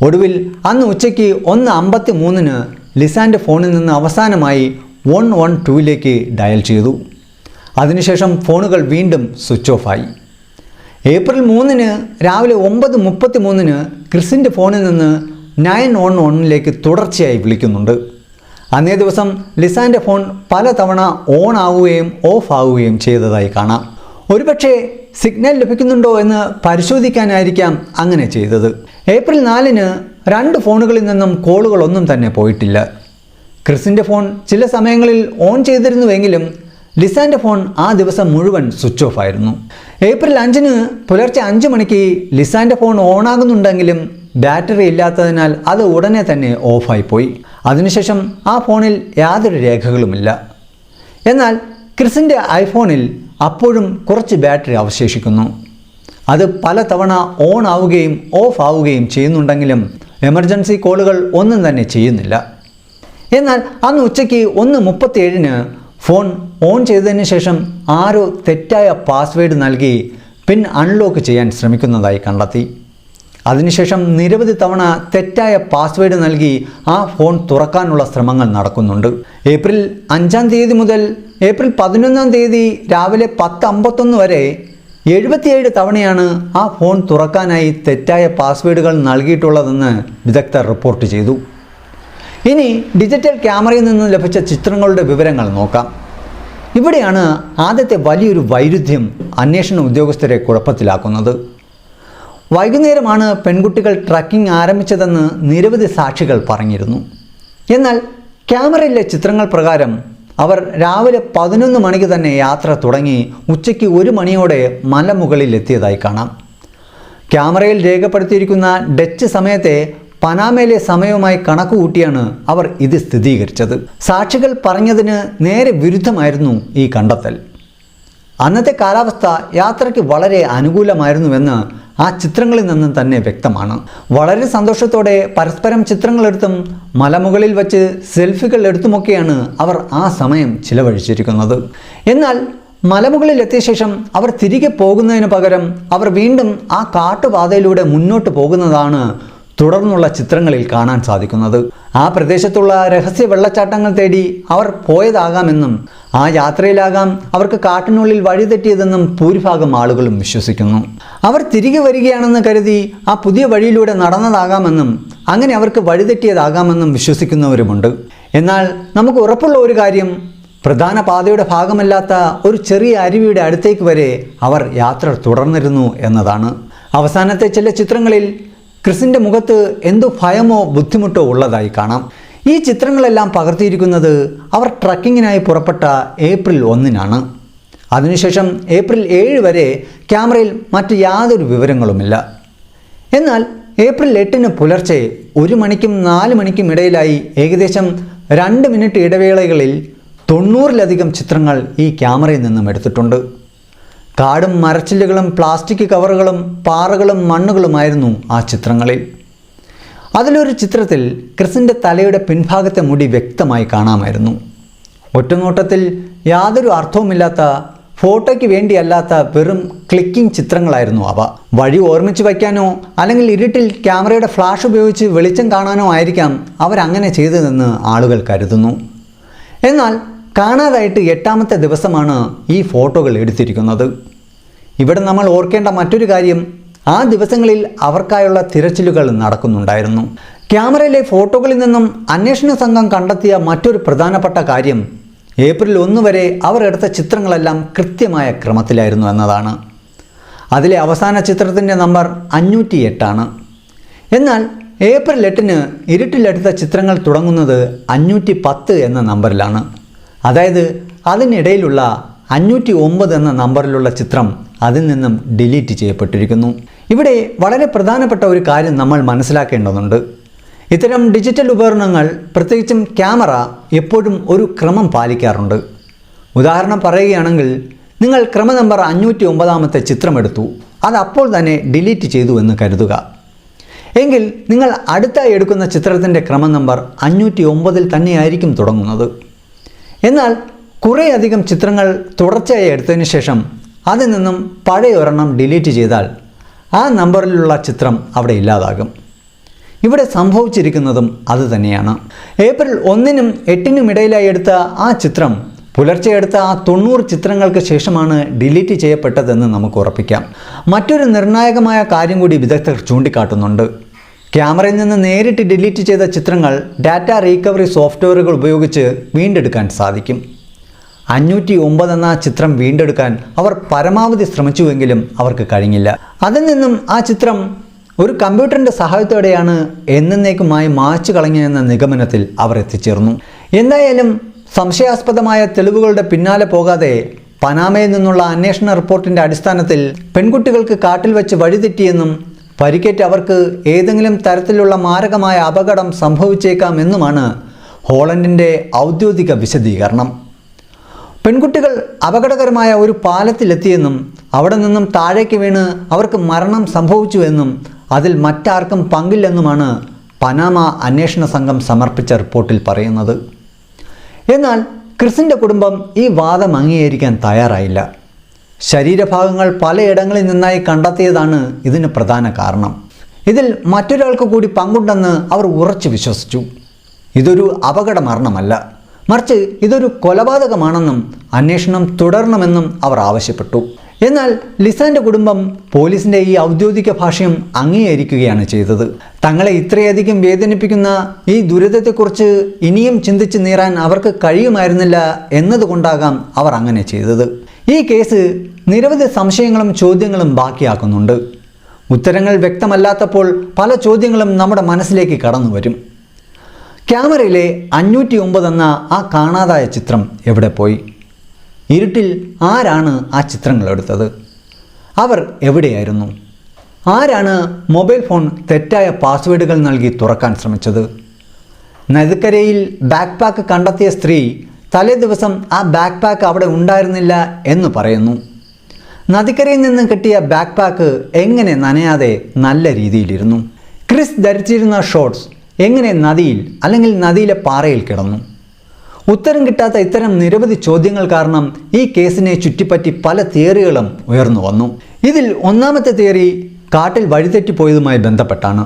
ഒടുവിൽ അന്ന് ഉച്ചയ്ക്ക് 1:53 ലിസാൻ്റെ ഫോണിൽ നിന്ന് അവസാനമായി 112ലേക്ക് ഡയൽ ചെയ്തു. അതിനുശേഷം ഫോണുകൾ വീണ്ടും സ്വിച്ച് ഓഫായി. ഏപ്രിൽ 3 രാവിലെ 9:33 ക്രിസിൻ്റെ ഫോണിൽ നിന്ന് 911ലേക്ക് തുടർച്ചയായി വിളിക്കുന്നുണ്ട്. അന്നേ ദിവസം ലിസാൻ്റെ ഫോൺ പലതവണ ഓൺ ആവുകയും ഓഫ് ആവുകയും ചെയ്തതായി കാണാം. ഒരുപക്ഷെ സിഗ്നൽ ലഭിക്കുന്നുണ്ടോ എന്ന് പരിശോധിക്കാനായിരിക്കാം അങ്ങനെ ചെയ്തത്. ഏപ്രിൽ 4 2 ഫോണുകളിൽ നിന്നും കോളുകളൊന്നും തന്നെ പോയിട്ടില്ല. ക്രിസിൻ്റെ ഫോൺ ചില സമയങ്ങളിൽ ഓൺ ചെയ്തിരുന്നുവെങ്കിലും ലിസാൻ്റെ ഫോൺ ആ ദിവസം മുഴുവൻ സ്വിച്ച് ഓഫ് ആയിരുന്നു. ഏപ്രിൽ 5 പുലർച്ചെ 5 മണിക്ക് ലിസാൻ്റെ ഫോൺ ഓണാകുന്നുണ്ടെങ്കിലും ബാറ്ററി ഇല്ലാത്തതിനാൽ അത് ഉടനെ തന്നെ ഓഫായിപ്പോയി. അതിനുശേഷം ആ ഫോണിൽ യാതൊരു രേഖകളുമില്ല. എന്നാൽ ക്രിസിൻ്റെ ഐഫോണിൽ അപ്പോഴും കുറച്ച് ബാറ്ററി അവശേഷിക്കുന്നു. അത് പലതവണ ഓൺ ആവുകയും ഓഫ് ആവുകയും ചെയ്യുന്നുണ്ടെങ്കിലും എമർജൻസി കോളുകൾ ഒന്നും തന്നെ ചെയ്യുന്നില്ല. എന്നാൽ അന്ന് ഉച്ചയ്ക്ക് 1:37 ഫോൺ ഓൺ ചെയ്തതിന് ശേഷം ആരോ തെറ്റായ പാസ്വേഡ് നൽകി പിൻ അൺലോക്ക് ചെയ്യാൻ ശ്രമിക്കുന്നതായി കണ്ടെത്തി. അതിനുശേഷം നിരവധി തവണ തെറ്റായ പാസ്വേഡ് നൽകി ആ ഫോൺ തുറക്കാനുള്ള ശ്രമങ്ങൾ നടക്കുന്നുണ്ട്. ഏപ്രിൽ 5 മുതൽ ഏപ്രിൽ 11 രാവിലെ 10:51 വരെ 77 തവണയാണ് ആ ഫോൺ തുറക്കാനായി തെറ്റായ പാസ്വേഡുകൾ നൽകിയിട്ടുള്ളതെന്ന് വിദഗ്ധർ റിപ്പോർട്ട് ചെയ്തു. ഇനി ഡിജിറ്റൽ ക്യാമറയിൽ നിന്ന് ലഭിച്ച ചിത്രങ്ങളുടെ വിവരങ്ങൾ നോക്കാം. ഇവിടെയാണ് ആദ്യത്തെ വലിയൊരു വൈരുദ്ധ്യം അന്വേഷണ ഉദ്യോഗസ്ഥരെ കുഴപ്പത്തിലാക്കുന്നത്. വൈകുന്നേരമാണ് പെൺകുട്ടികൾ ട്രക്കിംഗ് ആരംഭിച്ചതെന്ന് നിരവധി സാക്ഷികൾ പറഞ്ഞിരുന്നു. എന്നാൽ ക്യാമറയിലെ ചിത്രങ്ങൾ പ്രകാരം അവർ രാവിലെ 11 മണിക്ക് തന്നെ യാത്ര തുടങ്ങി ഉച്ചയ്ക്ക് 1 മണിയോടെ മലമുകളിൽ എത്തിയതായി കാണാം. ക്യാമറയിൽ രേഖപ്പെടുത്തിയിരിക്കുന്ന ഡച്ച് സമയത്തെ പനാമയിലെ സമയവുമായി കണക്കുകൂട്ടിയാണ് അവർ ഇത് സ്ഥിരീകരിച്ചത്. സാക്ഷികൾ പറഞ്ഞതിന് നേരെ വിരുദ്ധമായിരുന്നു ഈ കണ്ടെത്തൽ. അന്നത്തെ കാലാവസ്ഥ യാത്രയ്ക്ക് വളരെ അനുകൂലമായിരുന്നുവെന്ന് ആ ചിത്രങ്ങളിൽ നിന്നും തന്നെ വ്യക്തമാണ്. വളരെ സന്തോഷത്തോടെ പരസ്പരം ചിത്രങ്ങളെടുത്തും മലമുകളിൽ വച്ച് സെൽഫികൾ എടുത്തുമൊക്കെയാണ് അവർ ആ സമയം ചിലവഴിച്ചിരിക്കുന്നത്. എന്നാൽ മലമുകളിൽ എത്തിയ ശേഷം അവർ തിരികെ പോകുന്നതിന് പകരം അവർ വീണ്ടും ആ കാട്ടുപാതയിലൂടെ മുന്നോട്ട് പോകുന്നതാണ് തുടർന്നുള്ള ചിത്രങ്ങളിൽ കാണാൻ സാധിക്കുന്നത്. ആ പ്രദേശത്തുള്ള രഹസ്യ വെള്ളച്ചാട്ടങ്ങൾ തേടി അവർ പോയതാകാമെന്നും ആ യാത്രയിലാകാം അവർക്ക് കാട്ടിനുള്ളിൽ വഴിതെറ്റിയതെന്നും ഭൂരിഭാഗം ആളുകളും വിശ്വസിക്കുന്നു. അവർ തിരികെ വരികയാണെന്ന് കരുതി ആ പുതിയ വഴിയിലൂടെ നടന്നതാകാമെന്നും അങ്ങനെ അവർക്ക് വഴിതെറ്റിയതാകാമെന്നും വിശ്വസിക്കുന്നവരുമുണ്ട്. എന്നാൽ നമുക്ക് ഉറപ്പുള്ള ഒരു കാര്യം, പ്രധാന പാതയുടെ ഭാഗമല്ലാത്ത ഒരു ചെറിയ അരുവിയുടെ അടുത്തേക്ക് വരെ അവർ യാത്ര തുടർന്നിരുന്നു എന്നതാണ്. അവസാനത്തെ ചില ചിത്രങ്ങളിൽ ക്രിസിൻ്റെ മുഖത്ത് എന്തോ ഭയമോ ബുദ്ധിമുട്ടോ ഉള്ളതായി കാണാം. ഈ ചിത്രങ്ങളെല്ലാം പകർത്തിയിരിക്കുന്നത് അവർ ട്രക്കിങ്ങിനായി പുറപ്പെട്ട ഏപ്രിൽ 1 അതിനുശേഷം ഏപ്രിൽ 7 വരെ ക്യാമറയിൽ മറ്റ് യാതൊരു വിവരങ്ങളുമില്ല. എന്നാൽ ഏപ്രിൽ 8 പുലർച്ചെ 1 മണിക്കും 4 മണിക്കും ഇടയിലായി ഏകദേശം 2 മിനിറ്റ് ഇടവേളകളിൽ 90-ലധികം ചിത്രങ്ങൾ ഈ ക്യാമറയിൽ നിന്നും എടുത്തിട്ടുണ്ട്. കാടും മരച്ചില്ലുകളും പ്ലാസ്റ്റിക് കവറുകളും പാറകളും മണ്ണുകളുമായിരുന്നു ആ ചിത്രങ്ങളിൽ. അതിലൊരു ചിത്രത്തിൽ ക്രിസിൻ്റെ തലയുടെ പിൻഭാഗത്തെ മുടി വ്യക്തമായി കാണാമായിരുന്നു. ഒറ്റനോട്ടത്തിൽ യാതൊരു അർത്ഥവുമില്ലാത്ത, ഫോട്ടോയ്ക്ക് വേണ്ടിയല്ലാത്ത വെറും ക്ലിക്കിംഗ് ചിത്രങ്ങളായിരുന്നു അവ. വഴി ഓർമ്മിച്ച് വയ്ക്കാനോ അല്ലെങ്കിൽ ഇരുട്ടിൽ ക്യാമറയുടെ ഫ്ലാഷ് ഉപയോഗിച്ച് വെളിച്ചം കാണാനോ ആയിരിക്കാം അവരങ്ങനെ ചെയ്തതെന്ന് ആളുകൾ കരുതുന്നു. എന്നാൽ കാണാതായിട്ട് 8ാമത്തെ ദിവസമാണ് ഈ ഫോട്ടോകൾ എടുത്തിരിക്കുന്നത്. ഇവിടെ നമ്മൾ ഓർക്കേണ്ട മറ്റൊരു കാര്യം, ആ ദിവസങ്ങളിൽ അവർക്കായുള്ള തിരച്ചിലുകൾ നടക്കുന്നുണ്ടായിരുന്നു. ക്യാമറയിലെ ഫോട്ടോകളിൽ നിന്നും അന്വേഷണ സംഘം കണ്ടെത്തിയ മറ്റൊരു പ്രധാനപ്പെട്ട കാര്യം, ഏപ്രിൽ 1 വരെ അവർ എടുത്ത ചിത്രങ്ങളെല്ലാം കൃത്യമായ ക്രമത്തിലായിരുന്നു എന്നതാണ്. അതിലെ അവസാന ചിത്രത്തിൻ്റെ നമ്പർ 508. എന്നാൽ ഏപ്രിൽ 8 ഇരുട്ടിലെടുത്ത ചിത്രങ്ങൾ തുടങ്ങുന്നത് 510 എന്ന നമ്പറിലാണ്. അതായത് അതിനിടയിലുള്ള 509 എന്ന നമ്പറിലുള്ള ചിത്രം അതിൽ നിന്നും ഡിലീറ്റ് ചെയ്യപ്പെട്ടിരിക്കുന്നു. ഇവിടെ വളരെ പ്രധാനപ്പെട്ട ഒരു കാര്യം നമ്മൾ മനസ്സിലാക്കേണ്ടതുണ്ട്. ഇത്തരം ഡിജിറ്റൽ ഉപകരണങ്ങൾ, പ്രത്യേകിച്ചും ക്യാമറ, എപ്പോഴും ഒരു ക്രമം പാലിക്കാറുണ്ട്. ഉദാഹരണം പറയുകയാണെങ്കിൽ, നിങ്ങൾ ക്രമ നമ്പർ 509 ചിത്രമെടുത്തു, അത് അപ്പോൾ തന്നെ ഡിലീറ്റ് ചെയ്തു എന്ന് കരുതുക. എങ്കിൽ നിങ്ങൾ അടുത്തായി എടുക്കുന്ന ചിത്രത്തിൻ്റെ ക്രമ നമ്പർ 509 തന്നെയായിരിക്കും തുടങ്ങുന്നത്. എന്നാൽ കുറേയധികം ചിത്രങ്ങൾ തുടർച്ചയായി എടുത്തതിന് ശേഷം അതിൽ നിന്നും പഴയ ഒരെണ്ണം ഡിലീറ്റ് ചെയ്താൽ ആ നമ്പറിലുള്ള ചിത്രം അവിടെ ഇല്ലാതാകും. ഇവിടെ സംഭവിച്ചിരിക്കുന്നതും അതുതന്നെയാണ്. ഏപ്രിൽ 1-നും 8-നും ഇടയിലായി എടുത്ത ആ ചിത്രം പുലർച്ചെ എടുത്ത ആ 90 ചിത്രങ്ങൾക്ക് ശേഷമാണ് ഡിലീറ്റ് ചെയ്യപ്പെട്ടതെന്ന് നമുക്ക് ഉറപ്പിക്കാം. മറ്റൊരു നിർണായകമായ കാര്യം കൂടി വിദഗ്ധർ ചൂണ്ടിക്കാട്ടുന്നുണ്ട്. ക്യാമറയിൽ നിന്ന് നേരിട്ട് ഡിലീറ്റ് ചെയ്ത ചിത്രങ്ങൾ ഡാറ്റ റീകവറി സോഫ്റ്റ്വെയറുകൾ ഉപയോഗിച്ച് വീണ്ടെടുക്കാൻ സാധിക്കും. 509 എന്ന ചിത്രം വീണ്ടെടുക്കാൻ അവർ പരമാവധി ശ്രമിച്ചുവെങ്കിലും അവർക്ക് കഴിഞ്ഞില്ല. അതിൽ നിന്നും ആ ചിത്രം ഒരു കമ്പ്യൂട്ടറിൻ്റെ സഹായത്തോടെയാണ് എന്നേക്കുമായി മായ്ച്ചു കളഞ്ഞതെന്ന നിഗമനത്തിൽ അവർ എത്തിച്ചേർന്നു. എന്തായാലും സംശയാസ്പദമായ തെളിവുകളുടെ പിന്നാലെ പോകാതെ പനാമയിൽ നിന്നുള്ള അന്വേഷണ റിപ്പോർട്ടിൻ്റെ അടിസ്ഥാനത്തിൽ പെൺകുട്ടികൾക്ക് കാട്ടിൽ വെച്ച് വഴിതെറ്റിയെന്നും പരിക്കേറ്റ് അവർക്ക് ഏതെങ്കിലും തരത്തിലുള്ള മാരകമായ അപകടം സംഭവിച്ചേക്കാമെന്നുമാണ് ഹോളണ്ടിൻ്റെ ഔദ്യോഗിക വിശദീകരണം. പെൺകുട്ടികൾ അപകടകരമായ ഒരു പാലത്തിലെത്തിയെന്നും അവിടെ നിന്നും താഴേക്ക് വീണ് അവർക്ക് മരണം സംഭവിച്ചുവെന്നും അതിൽ മറ്റാർക്കും പങ്കില്ലെന്നുമാണ് പനാമ അന്വേഷണ സംഘം സമർപ്പിച്ച റിപ്പോർട്ടിൽ പറയുന്നത്. എന്നാൽ ക്രിസിൻ്റെ കുടുംബം ഈ വാദം അംഗീകരിക്കാൻ തയ്യാറായില്ല. ശരീരഭാഗങ്ങൾ പലയിടങ്ങളിൽ നിന്നായി കണ്ടെത്തിയതാണ് ഇതിന് പ്രധാന കാരണം. ഇതിൽ മറ്റൊരാൾക്ക് കൂടി പങ്കുണ്ടെന്ന് അവർ ഉറച്ചു വിശ്വസിച്ചു. ഇതൊരു അപകട മരണമല്ല, മറിച്ച് ഇതൊരു കൊലപാതകമാണെന്നും അന്വേഷണം തുടരണമെന്നും അവർ ആവശ്യപ്പെട്ടു. എന്നാൽ ലിസാൻ്റെ കുടുംബം പോലീസിൻ്റെ ഈ ഔദ്യോഗിക ഭാഷ്യം അംഗീകരിക്കുകയാണ് ചെയ്തത്. തങ്ങളെ ഇത്രയധികം വേദനിപ്പിക്കുന്ന ഈ ദുരിതത്തെക്കുറിച്ച് ഇനിയും ചിന്തിച്ച് നീറാൻ അവർക്ക് കഴിയുമായിരുന്നില്ല എന്നതുകൊണ്ടാകാം അവർ അങ്ങനെ ചെയ്തത്. ഈ കേസ് നിരവധി സംശയങ്ങളും ചോദ്യങ്ങളും ബാക്കിയാക്കുന്നുണ്ട്. ഉത്തരങ്ങൾ വ്യക്തമല്ലാത്തപ്പോൾ പല ചോദ്യങ്ങളും നമ്മുടെ മനസ്സിലേക്ക് കടന്നു വരും. ക്യാമറയിലെ 509 എന്ന ആ കാണാതായ ചിത്രം എവിടെ പോയി? ഇരുട്ടിൽ ആരാണ് ആ ചിത്രങ്ങൾ എടുത്തത്? അവർ എവിടെയായിരുന്നു? ആരാണ് മൊബൈൽ ഫോൺ തെറ്റായ പാസ്വേഡുകൾ നൽകി തുറക്കാൻ ശ്രമിച്ചത്? നദിക്കരയിൽ ബാക്ക് പാക്ക് കണ്ടെത്തിയ സ്ത്രീ തലേ ദിവസം ആ ബാക്ക് പാക്ക് അവിടെ ഉണ്ടായിരുന്നില്ല എന്ന് പറയുന്നു. നദിക്കരയിൽ നിന്ന് കിട്ടിയ ബാക്ക് പാക്ക് എങ്ങനെ നനയാതെ നല്ല രീതിയിലിരുന്നു? ക്രിസ് ധരിച്ചിരുന്ന ഷോർട്സ് എങ്ങനെ നദിയിൽ അല്ലെങ്കിൽ നദിയിലെ പാറയിൽ കിടന്നു? ഉത്തരം കിട്ടാത്ത ഇത്തരം നിരവധി ചോദ്യങ്ങൾ കാരണം ഈ കേസിനെ ചുറ്റിപ്പറ്റി പല തിയറികളും ഉയർന്നു വന്നു. ഇതിൽ ഒന്നാമത്തെ തിയറി കാട്ടിൽ വഴിതെറ്റിപ്പോയതുമായി ബന്ധപ്പെട്ടാണ്.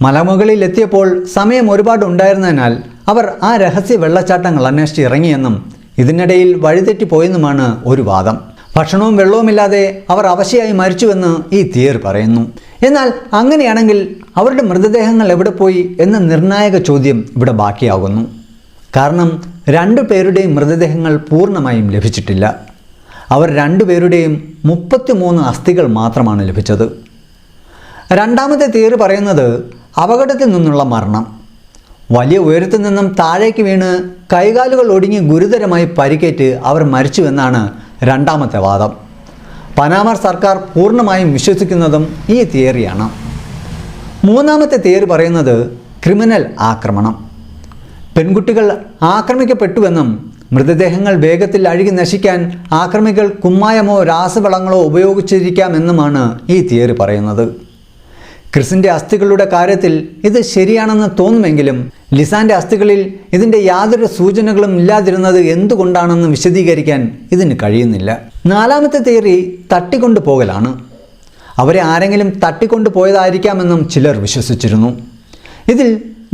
മലമുകളിൽ എത്തിയപ്പോൾ സമയം ഒരുപാട് ഉണ്ടായിരുന്നതിനാൽ അവർ ആ രഹസ്യ വെള്ളച്ചാട്ടങ്ങൾ അന്വേഷിച്ച് ഇറങ്ങിയെന്നും ഇതിനിടയിൽ വഴിതെറ്റിപ്പോയെന്നുമാണ് ഒരു വാദം. ഭക്ഷണവും വെള്ളവുമില്ലാതെ അവർ അവശയായി മരിച്ചുവെന്ന് ഈ തിയറി പറയുന്നു. എന്നാൽ അങ്ങനെയാണെങ്കിൽ അവരുടെ മൃതദേഹങ്ങൾ എവിടെ പോയി എന്ന നിർണായക ചോദ്യം ഇവിടെ ബാക്കിയാകുന്നു. കാരണം 2 പേരുടെയും മൃതദേഹങ്ങൾ പൂർണ്ണമായും ലഭിച്ചിട്ടില്ല. അവർ 2 പേരുടെയും 33 അസ്ഥികൾ മാത്രമാണ് ലഭിച്ചത്. രണ്ടാമത്തെ തിയറി പറയുന്നത് അപകടത്തിൽ നിന്നുള്ള മരണം. വലിയ ഉയരത്തിൽ നിന്നും താഴേക്ക് വീണ് കൈകാലുകൾ ഒടിഞ്ഞ് ഗുരുതരമായി പരിക്കേറ്റ് അവർ മരിച്ചുവെന്നാണ് രണ്ടാമത്തെ വാദം. പനാമ സർക്കാർ പൂർണ്ണമായും വിശ്വസിക്കുന്നതും ഈ തിയറിയാണ്. മൂന്നാമത്തെ തിയറി പറയുന്നത് ക്രിമിനൽ ആക്രമണം. പെൺകുട്ടികൾ ആക്രമിക്കപ്പെട്ടുവെന്നും മൃതദേഹങ്ങൾ വേഗത്തിൽ അഴുകി നശിക്കാൻ ആക്രമികൾ കുമ്മായമോ രാസവളങ്ങളോ ഉപയോഗിച്ചിരിക്കാമെന്നുമാണ് ഈ തിയറി പറയുന്നത്. ക്രിസിൻ്റെ അസ്ഥികളുടെ കാര്യത്തിൽ ഇത് ശരിയാണെന്ന് തോന്നുമെങ്കിലും ലിസാൻ്റെ അസ്ഥികളിൽ ഇതിൻ്റെ യാതൊരു സൂചനകളും ഇല്ലാതിരുന്നത് എന്തുകൊണ്ടാണെന്ന് വിശദീകരിക്കാൻ ഇതിന് കഴിയുന്നില്ല. നാലാമത്തെ തിയറി തട്ടിക്കൊണ്ടുപോകലാണ്. അവരെ ആരെങ്കിലും തട്ടിക്കൊണ്ടുപോയതായിരിക്കാമെന്നും ചിലർ വിശ്വസിച്ചിരുന്നു. ഇതിൽ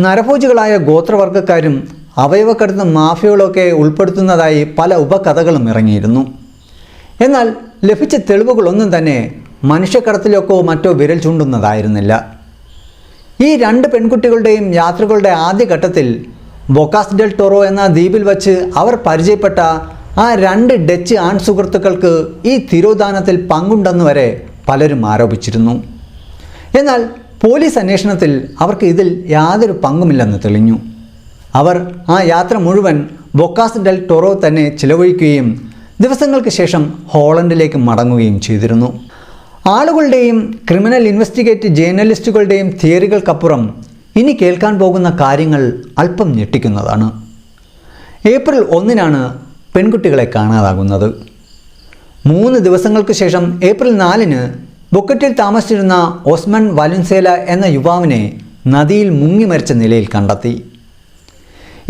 നരഭോജികളായ ഗോത്രവർഗ്ഗക്കാരും അവയവക്കടത്ത് മാഫിയകളൊക്കെ ഉൾപ്പെടുത്തുന്നതായി പല ഉപകഥകളും ഇറങ്ങിയിരുന്നു. എന്നാൽ ലഭിച്ച തെളിവുകളൊന്നും തന്നെ മനുഷ്യക്കടത്തിലൊക്കെ മറ്റോ വിരൽ ചൂണ്ടുന്നതായിരുന്നില്ല. ഈ 2 പെൺകുട്ടികളുടെയും യാത്രകളുടെ ആദ്യഘട്ടത്തിൽ ബൊക്കാസ് ഡെൽ ടൊറോ എന്ന ദ്വീപിൽ വച്ച് അവർ പരിചയപ്പെട്ട ആ 2 ഡച്ച് ആൺസുഹൃത്തുക്കൾക്ക് ഈ തിരോധാനത്തിൽ പങ്കുണ്ടെന്ന് വരെ പലരും ആരോപിച്ചിരുന്നു. എന്നാൽ പോലീസ് അന്വേഷണത്തിൽ അവർക്ക് ഇതിൽ യാതൊരു പങ്കുമില്ലെന്ന് തെളിഞ്ഞു. അവർ ആ യാത്ര മുഴുവൻ ബൊക്കാസ് ഡെൽ ടൊറോ തന്നെ ചിലവഴിക്കുകയും ദിവസങ്ങൾക്ക് ശേഷം ഹോളണ്ടിലേക്ക് മടങ്ങുകയും ചെയ്തിരുന്നു. ആളുകളുടെയും ക്രിമിനൽ ഇൻവെസ്റ്റിഗേറ്റ് ജേർണലിസ്റ്റുകളുടെയും തിയറികൾക്കപ്പുറം ഇനി കേൾക്കാൻ പോകുന്ന കാര്യങ്ങൾ അല്പം ഞെട്ടിക്കുന്നതാണ്. ഏപ്രിൽ 1 പെൺകുട്ടികളെ കാണാതാകുന്നത്. 3 ദിവസങ്ങൾക്ക് ശേഷം ഏപ്രിൽ 4 ബുക്കറ്റിൽ താമസിച്ചിരുന്ന ഓസ്മൻ വാലൻസേല എന്ന യുവാവിനെ നദിയിൽ മുങ്ങി മരിച്ച നിലയിൽ കണ്ടെത്തി.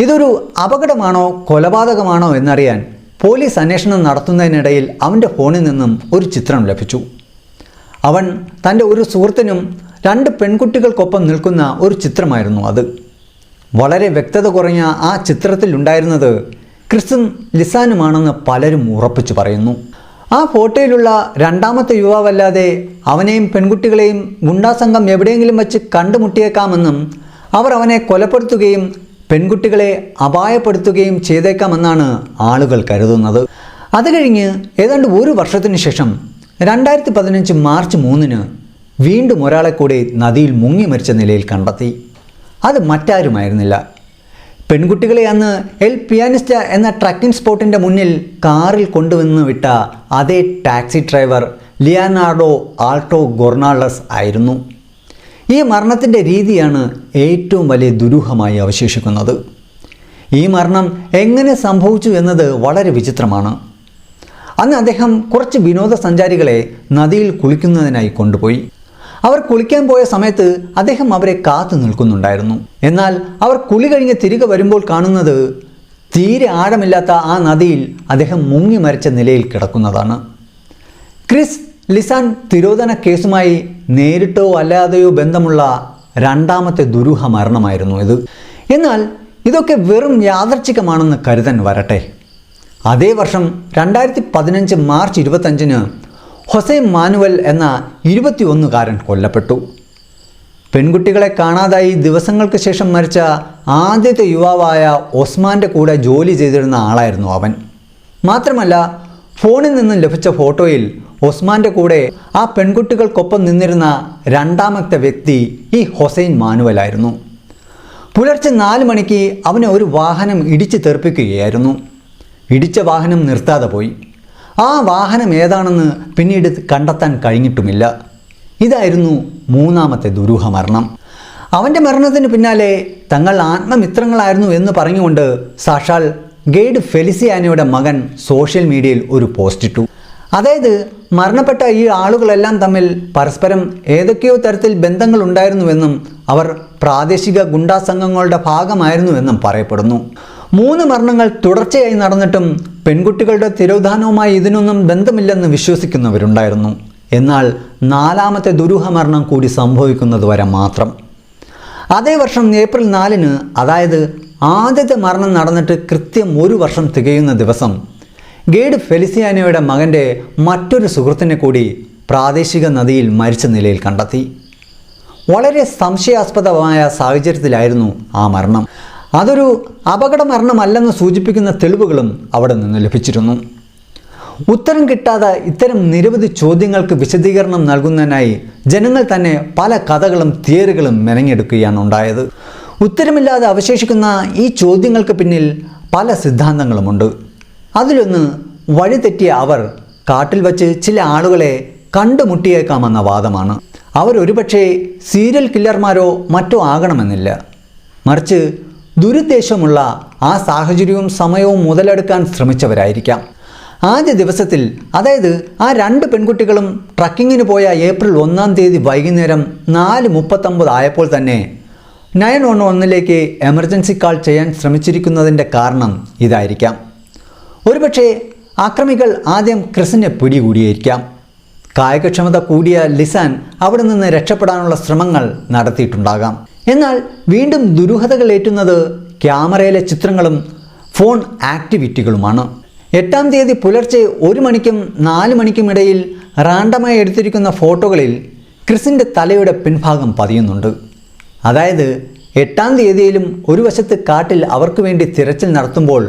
ഇതൊരു അപകടമാണോ കൊലപാതകമാണോ എന്നറിയാൻ പോലീസ് അന്വേഷണം നടത്തുന്നതിനിടയിൽ അവൻ്റെ ഫോണിൽ നിന്നും ഒരു ചിത്രം ലഭിച്ചു. അവൻ തൻ്റെ ഒരു സുഹൃത്തിനും 2 പെൺകുട്ടികൾക്കൊപ്പം നിൽക്കുന്ന ഒരു ചിത്രമായിരുന്നു അത്. വളരെ വ്യക്തത കുറഞ്ഞ ആ ചിത്രത്തിലുണ്ടായിരുന്നത് ക്രിസും ലിസാനുമാണെന്ന് പലരും ഉറപ്പിച്ചു പറയുന്നു. ആ ഫോട്ടോയിലുള്ള രണ്ടാമത്തെ യുവാവല്ലാതെ അവനെയും പെൺകുട്ടികളെയും ഗുണ്ടാസംഘം എവിടെയെങ്കിലും വച്ച് കണ്ടുമുട്ടിയേക്കാമെന്നും അവർ അവനെ കൊലപ്പെടുത്തുകയും പെൺകുട്ടികളെ അപായപ്പെടുത്തുകയും ചെയ്തേക്കാമെന്നാണ് ആളുകൾ കരുതുന്നത്. അത് കഴിഞ്ഞ് ഏതാണ്ട് 1 വർഷത്തിന് ശേഷം 2015 മാർച്ച് 3 വീണ്ടും ഒരാളെ കൂടി നദിയിൽ മുങ്ങി മരിച്ച നിലയിൽ കണ്ടെത്തി. അത് മറ്റാരുമായിരുന്നില്ല, പെൺകുട്ടികളെ അന്ന് എൽ പിയാനിസ്റ്റ എന്ന ട്രക്കിംഗ് സ്പോട്ടിൻ്റെ മുന്നിൽ കാറിൽ കൊണ്ടുവന്ന് വിട്ട അതേ ടാക്സി ഡ്രൈവർ ലിയനാർഡോ ആൾട്ടോ ഗൊർണാളസ് ആയിരുന്നു. ഈ മരണത്തിൻ്റെ രീതിയാണ് ഏറ്റവും വലിയ ദുരൂഹമായി അവശേഷിക്കുന്നത്. ഈ മരണം എങ്ങനെ സംഭവിച്ചു എന്നത് വളരെ വിചിത്രമാണ്. അന്ന് അദ്ദേഹം കുറച്ച് വിനോദസഞ്ചാരികളെ നദിയിൽ കുളിക്കുന്നതിനായി കൊണ്ടുപോയി. അവർ കുളിക്കാൻ പോയ സമയത്ത് അദ്ദേഹം അവരെ കാത്തു നിൽക്കുന്നുണ്ടായിരുന്നു. എന്നാൽ അവർ കുളി കഴിഞ്ഞ് തിരികെ വരുമ്പോൾ കാണുന്നത് തീരെ ആഴമില്ലാത്ത ആ നദിയിൽ അദ്ദേഹം മുങ്ങി മരിച്ച നിലയിൽ കിടക്കുന്നതാണ്. ക്രിസ് ലിസാൻ തിരോധന കേസുമായി നേരിട്ടോ അല്ലാതെയോ ബന്ധമുള്ള രണ്ടാമത്തെ ദുരൂഹ മരണമായിരുന്നു ഇത്. എന്നാൽ ഇതൊക്കെ വെറും യാദർച്ഛികമാണെന്ന് കരുതാൻ വരട്ടെ. അതേ വർഷം 2015 മാർച്ച് 25 ഹൊസെ മാനുവൽ എന്ന 21-കാരൻ കൊല്ലപ്പെട്ടു. പെൺകുട്ടികളെ കാണാതായി ദിവസങ്ങൾക്ക് ശേഷം മരിച്ച ആദ്യത്തെ യുവാവായ ഒസ്മാൻ്റെ കൂടെ ജോലി ചെയ്തിരുന്ന ആളായിരുന്നു അവൻ. മാത്രമല്ല, ഫോണിൽ നിന്നും ലഭിച്ച ഫോട്ടോയിൽ ഒസ്മാൻ്റെ കൂടെ ആ പെൺകുട്ടികൾക്കൊപ്പം നിന്നിരുന്ന രണ്ടാമത്തെ വ്യക്തി ഈ ഹൊസൈൻ മാനുവലായിരുന്നു. പുലർച്ചെ 4 മണിക്ക് അവനെ ഒരു വാഹനം ഇടിച്ചു തെറിപ്പിക്കുകയായിരുന്നു. ഇടിച്ച വാഹനം നിർത്താതെ പോയി. ആ വാഹനം ഏതാണെന്ന് പിന്നീട് കണ്ടെത്താൻ കഴിഞ്ഞിട്ടുമില്ല. ഇതായിരുന്നു 3ാമത്തെ ദുരൂഹ മരണം. അവൻ്റെ മരണത്തിന് പിന്നാലെ തങ്ങൾ ആത്മമിത്രങ്ങളായിരുന്നു എന്ന് പറഞ്ഞുകൊണ്ട് സാക്ഷാൽ ഗെയ്ഡ് ഫെലിസിയാനയുടെ മകൻ സോഷ്യൽ മീഡിയയിൽ ഒരു പോസ്റ്റിട്ടു. അതായത് മരണപ്പെട്ട ഈ ആളുകളെല്ലാം തമ്മിൽ പരസ്പരം ഏതൊക്കെയോ തരത്തിൽ ബന്ധങ്ങളുണ്ടായിരുന്നുവെന്നും അവർ പ്രാദേശിക ഗുണ്ടാ സംഘങ്ങളുടെ ഭാഗമായിരുന്നുവെന്നും പറയപ്പെടുന്നു. 3 മരണങ്ങൾ തുടർച്ചയായി നടന്നിട്ടും പെൺകുട്ടികളുടെ തിരോധാനവുമായി ഇതിനൊന്നും ബന്ധമില്ലെന്ന് വിശ്വസിക്കുന്നവരുണ്ടായിരുന്നു. എന്നാൽ 4ാമത്തെ ദുരൂഹ മരണം കൂടി സംഭവിക്കുന്നത് വരെ മാത്രം. അതേ വർഷം ഏപ്രിൽ 4 അതായത് ആദ്യത്തെ മരണം നടന്നിട്ട് കൃത്യം 1 വർഷം തികയുന്ന ദിവസം ഗെയ്ഡ് ഫെലിസിയാനയുടെ മകൻ്റെ മറ്റൊരു സുഹൃത്തിനെ കൂടി പ്രാദേശിക നദിയിൽ മരിച്ച നിലയിൽ കണ്ടെത്തി. വളരെ സംശയാസ്പദമായ സാഹചര്യത്തിലായിരുന്നു ആ മരണം. അതൊരു അപകട മരണമല്ലെന്ന് സൂചിപ്പിക്കുന്ന തെളിവുകളും അവിടെ നിന്ന് ലഭിച്ചിരുന്നു. ഉത്തരം കിട്ടാതെ ഇത്തരം നിരവധി ചോദ്യങ്ങൾക്ക് വിശദീകരണം നൽകുന്നതിനായി ജനങ്ങൾ തന്നെ പല കഥകളും തിയറികളും മെനഞ്ഞെടുക്കുകയാണ് ഉണ്ടായത്. ഉത്തരമില്ലാതെ അവശേഷിക്കുന്ന ഈ ചോദ്യങ്ങൾക്ക് പിന്നിൽ പല സിദ്ധാന്തങ്ങളുമുണ്ട്. അതിലൊന്ന്, വഴിതെറ്റിയ അവർ കാട്ടിൽ വച്ച് ചില ആളുകളെ കണ്ടുമുട്ടിയേക്കാമെന്ന വാദമാണ്. അവരൊരുപക്ഷെ സീരിയൽ കില്ലർമാരോ മറ്റോ ആകണമെന്നില്ല, മറിച്ച് ദുരുദ്ദേശമുള്ള ആ സാഹചര്യവും സമയവും മുതലെടുക്കാൻ ശ്രമിച്ചവരായിരിക്കാം. ആദ്യ ദിവസത്തിൽ, അതായത് ആ 2 പെൺകുട്ടികളും ട്രക്കിങ്ങിന് പോയ ഏപ്രിൽ 1 വൈകുന്നേരം 4:39 ആയപ്പോൾ തന്നെ 911 എമർജൻസി കാൾ ചെയ്യാൻ ശ്രമിച്ചിരിക്കുന്നതിൻ്റെ കാരണം ഇതായിരിക്കാം. ഒരുപക്ഷെ ആക്രമികൾ ആദ്യം ക്രിസിനെ പിടികൂടിയിരിക്കാം. കായികക്ഷമത കൂടിയ ലിസാൻ അവിടെ നിന്ന് രക്ഷപ്പെടാനുള്ള ശ്രമങ്ങൾ നടത്തിയിട്ടുണ്ടാകാം. എന്നാൽ വീണ്ടും ദുരൂഹതകൾ ഏറ്റുന്നത് ക്യാമറയിലെ ചിത്രങ്ങളും ഫോൺ ആക്ടിവിറ്റികളുമാണ്. 8-ാം തീയതി പുലർച്ചെ 1 മണിക്കും 4 മണിക്കും ഇടയിൽ റാൻഡമായി എടുത്തിരിക്കുന്ന ഫോട്ടോകളിൽ ക്രിസിൻ്റെ തലയുടെ പിൻഭാഗം പതിയുന്നുണ്ട്. അതായത് 8-ാം തീയതിയിലും ഒരു വശത്ത് കാട്ടിൽ അവർക്ക് വേണ്ടി തിരച്ചിൽ നടത്തുമ്പോൾ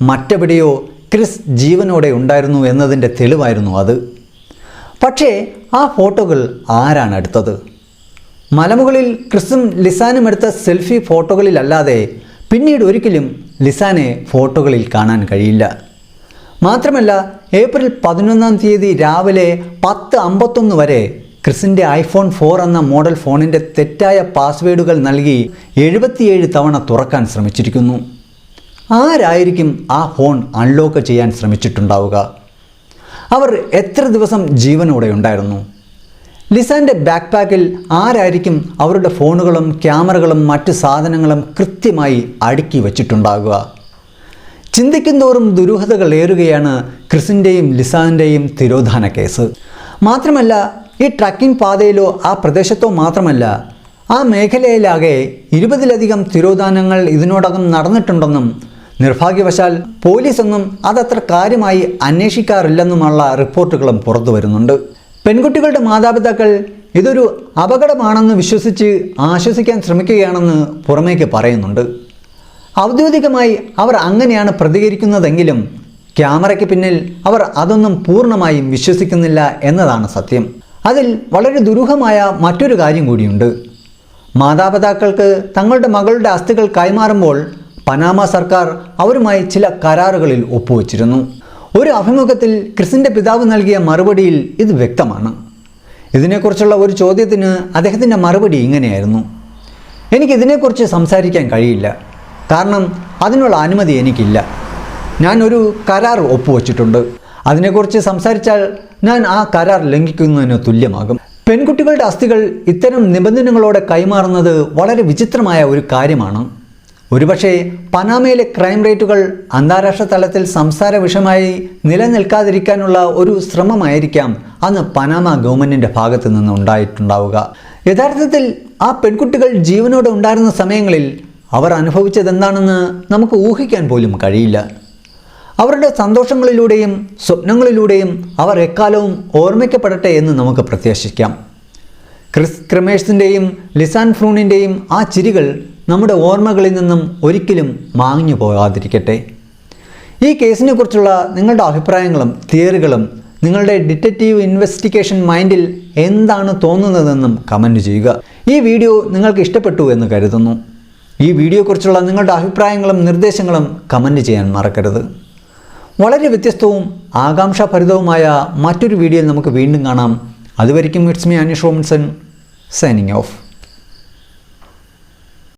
മറ്റെവിടെയോ ക്രിസ് ജീവനോടെ ഉണ്ടായിരുന്നു എന്നതിൻ്റെ തെളിവായിരുന്നു അത്. പക്ഷേ ആ ഫോട്ടോകൾ ആരാണ് എടുത്തത്? മലമുകളിൽ ക്രിസും ലിസാനും എടുത്ത സെൽഫി ഫോട്ടോകളിലല്ലാതെ പിന്നീട് ഒരിക്കലും ലിസാനെ ഫോട്ടോകളിൽ കാണാൻ കഴിയില്ല. മാത്രമല്ല ഏപ്രിൽ 11 തീയതി രാവിലെ 10:51 വരെ ക്രിസിൻ്റെ iPhone 4 എന്ന മോഡൽ ഫോണിൻ്റെ തെറ്റായ പാസ്വേഡുകൾ നൽകി 77 തവണ തുറക്കാൻ ശ്രമിച്ചിരിക്കുന്നു. ആരായിരിക്കും ആ ഫോൺ അൺലോക്ക് ചെയ്യാൻ ശ്രമിച്ചിട്ടുണ്ടാവുക? അവർ എത്ര ദിവസം ജീവനോടെ ഉണ്ടായിരുന്നു? ലിസാൻ്റെ ബാക്ക് പാക്കിൽ ആരായിരിക്കും അവരുടെ ഫോണുകളും ക്യാമറകളും മറ്റ് സാധനങ്ങളും കൃത്യമായി അടുക്കി വച്ചിട്ടുണ്ടാകുക? ചിന്തിക്കുന്തോറും ദുരൂഹതകൾ ഏറുകയാണ് ക്രിസിൻ്റെയും ലിസാൻ്റെയും തിരോധാന കേസ്. മാത്രമല്ല ഈ ട്രക്കിംഗ് പാതയിലോ ആ പ്രദേശത്തോ മാത്രമല്ല, ആ മേഖലയിലാകെ 20ലധികം തിരോധാനങ്ങൾ ഇതിനോടകം നടന്നിട്ടുണ്ടെന്നും നിർഭാഗ്യവശാൽ പോലീസൊന്നും അതത്ര കാര്യമായി അന്വേഷിക്കാറില്ലെന്നുമുള്ള റിപ്പോർട്ടുകളും പുറത്തു വരുന്നുണ്ട്. പെൺകുട്ടികളുടെ മാതാപിതാക്കൾ ഇതൊരു അപകടമാണെന്ന് വിശ്വസിച്ച് ആശ്വസിക്കാൻ ശ്രമിക്കുകയാണെന്ന് പുറമേക്ക് പറയുന്നുണ്ട്. ഔദ്യോഗികമായി അവർ അങ്ങനെയാണ് പ്രതികരിക്കുന്നതെങ്കിലും ക്യാമറയ്ക്ക് പിന്നിൽ അവർ അതൊന്നും പൂർണ്ണമായും വിശ്വസിക്കുന്നില്ല എന്നതാണ് സത്യം. അതിൽ വളരെ ദുരൂഹമായ മറ്റൊരു കാര്യം കൂടിയുണ്ട്. മാതാപിതാക്കൾക്ക് തങ്ങളുടെ മകളുടെ അസ്ഥികൾ കൈമാറുമ്പോൾ പനാമ സർക്കാർ അവരുമായി ചില കരാറുകളിൽ ഒപ്പുവെച്ചിരുന്നു. ഒരു അഭിമുഖത്തിൽ ക്രിസിൻ്റെ പിതാവ് നൽകിയ മറുപടിയിൽ ഇത് വ്യക്തമാണ്. ഇതിനെക്കുറിച്ചുള്ള ഒരു ചോദ്യത്തിന് അദ്ദേഹത്തിൻ്റെ മറുപടി ഇങ്ങനെയായിരുന്നു: എനിക്കിതിനെക്കുറിച്ച് സംസാരിക്കാൻ കഴിയില്ല, കാരണം അതിനുള്ള അനുമതി എനിക്കില്ല. ഞാൻ ഒരു കരാർ ഒപ്പുവെച്ചിട്ടുണ്ട്. അതിനെക്കുറിച്ച് സംസാരിച്ചാൽ ഞാൻ ആ കരാർ ലംഘിക്കുന്നതിന് തുല്യമാകും. പെൺകുട്ടികളുടെ അസ്ഥികൾ ഇത്തരം നിബന്ധനകളോടെ കൈമാറുന്നത് വളരെ വിചിത്രമായ ഒരു കാര്യമാണ്. ഒരുപക്ഷെ പനാമയിലെ ക്രൈം റേറ്റുകൾ അന്താരാഷ്ട്ര തലത്തിൽ സംസാര വിഷയമായി നിലനിൽക്കാതിരിക്കാനുള്ള ഒരു ശ്രമമായിരിക്കാം അന്ന് പനാമ ഗവൺമെൻറ്റിൻ്റെ ഭാഗത്തു നിന്ന് ഉണ്ടായിട്ടുണ്ടാവുക. യഥാർത്ഥത്തിൽ ആ പെൺകുട്ടികൾ ജീവനോടെ ഉണ്ടായിരുന്ന സമയങ്ങളിൽ അവർ അനുഭവിച്ചതെന്താണെന്ന് നമുക്ക് ഊഹിക്കാൻ പോലും കഴിയില്ല. അവരുടെ സന്തോഷങ്ങളിലൂടെയും സ്വപ്നങ്ങളിലൂടെയും അവർ എക്കാലവും ഓർമ്മിക്കപ്പെടട്ടെ എന്ന് നമുക്ക് പ്രത്യാശിക്കാം. ക്രിസ് ക്രമേഴ്സിൻ്റെയും ലിസാൻ ഫ്രൂണിൻ്റെയും ആ ചിരികൾ നമ്മുടെ ഓർമ്മകളിൽ നിന്നും ഒരിക്കലും മാഞ്ഞു പോകാതിരിക്കട്ടെ. ഈ കേസിനെക്കുറിച്ചുള്ള നിങ്ങളുടെ അഭിപ്രായങ്ങളും തിയറികളും നിങ്ങളുടെ ഡിറ്റക്റ്റീവ് ഇൻവെസ്റ്റിഗേഷൻ മൈൻഡിൽ എന്താണ് തോന്നുന്നതെന്നും കമൻറ്റ് ചെയ്യുക. ഈ വീഡിയോ നിങ്ങൾക്ക് ഇഷ്ടപ്പെട്ടു എന്ന് കരുതുന്നു. ഈ വീഡിയോയെക്കുറിച്ചുള്ള നിങ്ങളുടെ അഭിപ്രായങ്ങളും നിർദ്ദേശങ്ങളും കമൻറ്റ് ചെയ്യാൻ മറക്കരുത്. വളരെ വ്യത്യസ്തവും ആകാംക്ഷാഭരിതവുമായ മറ്റൊരു വീഡിയോയിൽ നമുക്ക് വീണ്ടും കാണാം. അതുവരെയ്ക്കും it's me Aneesh Robinson signing of.